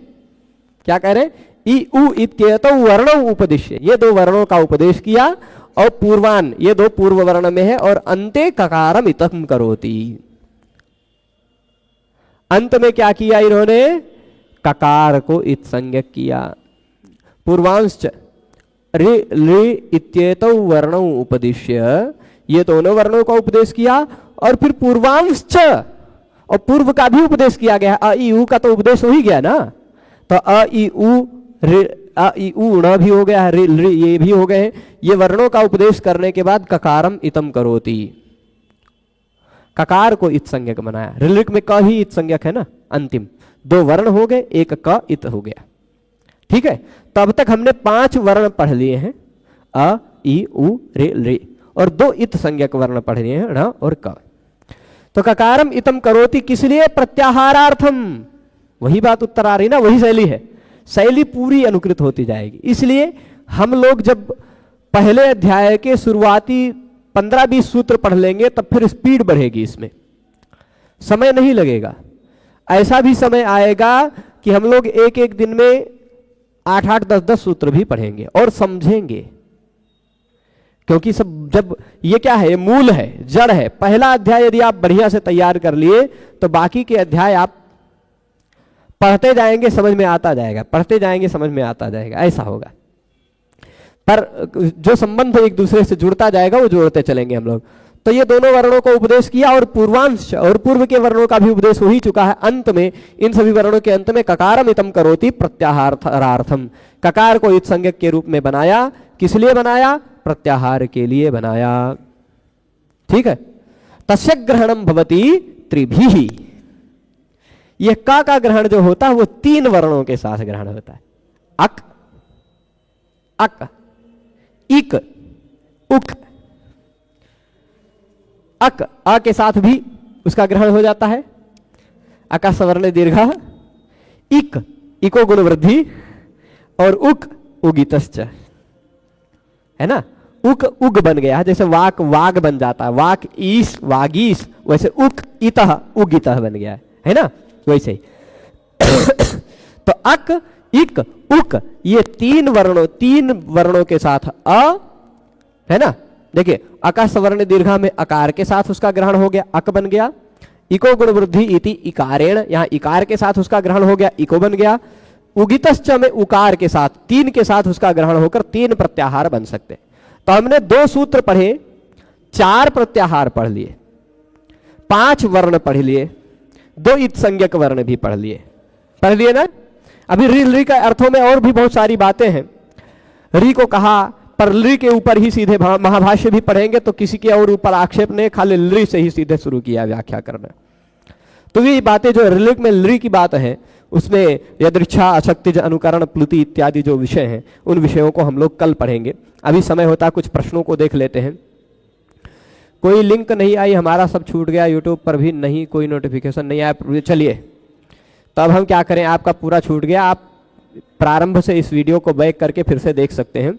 क्या कह रहे हैं, इ उ इत्येतौ वर्णौ उपदिश्य, ये दो वर्णों का उपदेश किया। और पूर्वान, ये दो पूर्व वर्ण में है। और अंते ककारम इतम करोति, अंत में क्या किया इन्होंने, ककार को इत संज्ञक किया। पूर्वांश रि लृ इत्येतौ वर्णौ उपदिश्य, ये दोनों वर्णों का उपदेश किया। और फिर पूर्वांश और पूर्व का भी उपदेश किया गया। अ इ उ का तो उपदेश हो ही गया ना, तो अ इ उ ण भी हो गया, रि लृ ये भी हो गए। ये वर्णों का उपदेश करने के बाद ककारम इतम करोति, ककार को इत संज्ञक बनाया। ऋलिक में क ही इत संज्ञक है ना, अंतिम दो वर्ण हो गए, एक क इत हो गया। ठीक है, तो अब तक हमने 5 वर्ण पढ़ लिए हैं, अ इ उ रे लृ, और 2 इत संज्ञक वर्ण पढ़ लिए हैं, ण और क। तो ककारम इतम करोति किस लिए, प्रत्याहारार्थम, वही बात उत्तर आ रही ना, वही शैली है, शैली पूरी अनुकृत होती जाएगी। इसलिए हम लोग जब पहले अध्याय के शुरुआती 15-20 सूत्र पढ़ लेंगे तब फिर स्पीड बढ़ेगी, इसमें समय नहीं लगेगा। ऐसा भी समय आएगा कि हम लोग एक एक दिन में 8-8, 10-10 सूत्र भी पढ़ेंगे और समझेंगे क्योंकि सब जब ये क्या है, ये मूल है, जड़ है। पहला अध्याय यदि आप बढ़िया से तैयार कर लिए तो बाकी के अध्याय आप पढ़ते जाएंगे, समझ में आता जाएगा, पढ़ते जाएंगे, समझ में आता जाएगा, ऐसा होगा। पर जो संबंध एक दूसरे से जुड़ता जाएगा वो जोड़ते चलेंगे हम लोग। तो ये दोनों वर्णों को उपदेश किया और पूर्वांश और पूर्व के वर्णों का भी उपदेश हो ही चुका है। अंत में इन सभी वर्णों के अंत में ककारम इतम करोति प्रत्याहारार्थम, ककार को इत संज्ञक के रूप में बनाया। किस लिए बनाया? प्रत्याहार के लिए बनाया। ठीक है। तस्य ग्रहणम भवति त्रिभिः, यह का ग्रहण जो होता है वो 3 वर्णों के साथ ग्रहण होता है। अक, अक, इक, उक। अक, अ के साथ भी उसका ग्रहण हो जाता है, अका सवर्ण दीर्घ, इक, इको गुण वृद्धि, और उक उगितश्च, है ना। उक उग बन गया, जैसे वाक वाग बन जाता है, वाक ईस वागीस, वैसे उक इतः उगितः बन गया है ना, वैसे ही। तो अक, इक, उक, ये 3 वर्णों के साथ अ, है ना। देखिए अका सवर्ण दीर्घा में अकार के साथ उसका ग्रहण हो गया, अक बन गया। इको गुण वृद्धि इति इकारेण, यहां इकार के साथ उसका ग्रहण हो गया, इको बन गया। उगितश्च में उकार के साथ, 3 के साथ उसका ग्रहण होकर 3 प्रत्याहार बन सकते। तो हमने 2 सूत्र पढ़े, 4 प्रत्याहार पढ़ लिए, 5 वर्ण पढ़ लिए, 2 इत संज्ञक वर्ण भी पढ़ लिए ना। अभी री का अर्थों में और भी बहुत सारी बातें हैं। री को कहा, पर ली के ऊपर ही सीधे महाभाष्य भी पढ़ेंगे तो किसी के और ऊपर आक्षेप नहीं, खाली ली से ही सीधे शुरू किया व्याख्या करना। तो ये बातें जो ऋलिक में ली की बात है उसमें यदृच्छा, अशक्तिज, अनुकरण, प्लुति इत्यादि जो विषय हैं उन विषयों को हम लोग कल पढ़ेंगे। अभी समय होता है कुछ प्रश्नों को देख लेते हैं। कोई लिंक नहीं आई, हमारा सब छूट गया, यूट्यूब पर भी नहीं, कोई नोटिफिकेशन नहीं आया। चलिए तब हम क्या करें, आपका पूरा छूट गया, आप प्रारंभ से इस वीडियो को बैक करके फिर से देख सकते हैं।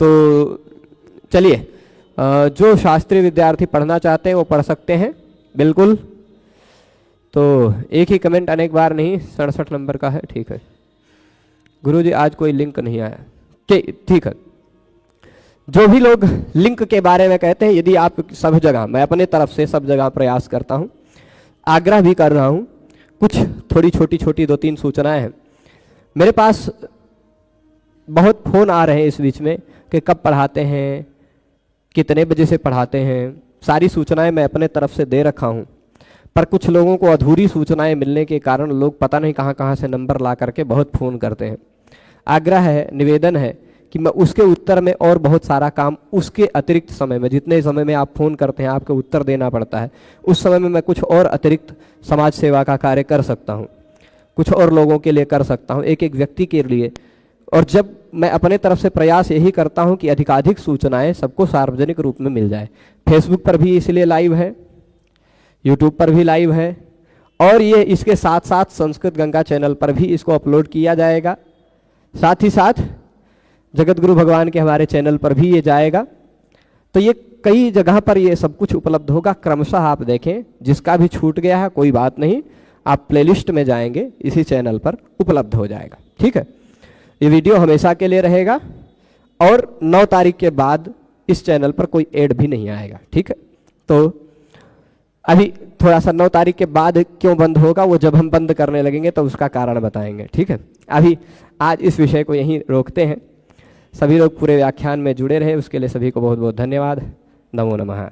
तो चलिए, जो शास्त्रीय विद्यार्थी पढ़ना चाहते हैं वो पढ़ सकते हैं बिल्कुल। तो एक ही कमेंट अनेक बार नहीं, 67 नंबर का है, ठीक है। गुरुजी आज कोई लिंक नहीं आया, ठीक है। जो भी लोग लिंक के बारे में कहते हैं, यदि आप सब जगह, मैं अपने तरफ से सब जगह प्रयास करता हूं, आग्रह भी कर रहा हूं, कुछ थोड़ी छोटी छोटी 2-3 सूचनाएं हैं। मेरे पास बहुत फोन आ रहे हैं इस बीच में कि कब पढ़ाते हैं, कितने बजे से पढ़ाते हैं, सारी सूचनाएं मैं अपने तरफ से दे रखा हूं। पर कुछ लोगों को अधूरी सूचनाएं मिलने के कारण लोग पता नहीं कहां कहां से नंबर ला करके बहुत फ़ोन करते हैं। आग्रह है, निवेदन है कि मैं उसके उत्तर में और बहुत सारा काम उसके अतिरिक्त समय में, जितने समय में आप फ़ोन करते हैं आपको उत्तर देना पड़ता है, उस समय में मैं कुछ और अतिरिक्त समाज सेवा का कार्य कर सकता हूँ, कुछ और लोगों के लिए कर सकता हूँ, एक एक व्यक्ति के लिए। और जब मैं अपने तरफ से प्रयास यही करता हूँ कि अधिकाधिक सूचनाएं सबको सार्वजनिक रूप में मिल जाए। फेसबुक पर भी इसलिए लाइव है, यूट्यूब पर भी लाइव है, और ये इसके साथ साथ संस्कृत गंगा चैनल पर भी इसको अपलोड किया जाएगा। साथ ही साथ जगत गुरु भगवान के हमारे चैनल पर भी ये जाएगा। तो ये कई जगह पर ये सब कुछ उपलब्ध होगा। क्रमशः आप देखें, जिसका भी छूट गया है कोई बात नहीं, आप प्लेलिस्ट में जाएंगे, इसी चैनल पर उपलब्ध हो जाएगा। ठीक है, ये वीडियो हमेशा के लिए रहेगा और 9 तारीख के बाद इस चैनल पर कोई ऐड भी नहीं आएगा। ठीक है, तो अभी थोड़ा सा 9 तारीख के बाद क्यों बंद होगा, वो जब हम बंद करने लगेंगे तो उसका कारण बताएंगे। ठीक है, अभी आज इस विषय को यहीं रोकते हैं। सभी लोग पूरे व्याख्यान में जुड़े रहे, उसके लिए सभी को बहुत बहुत धन्यवाद। नमो नमः।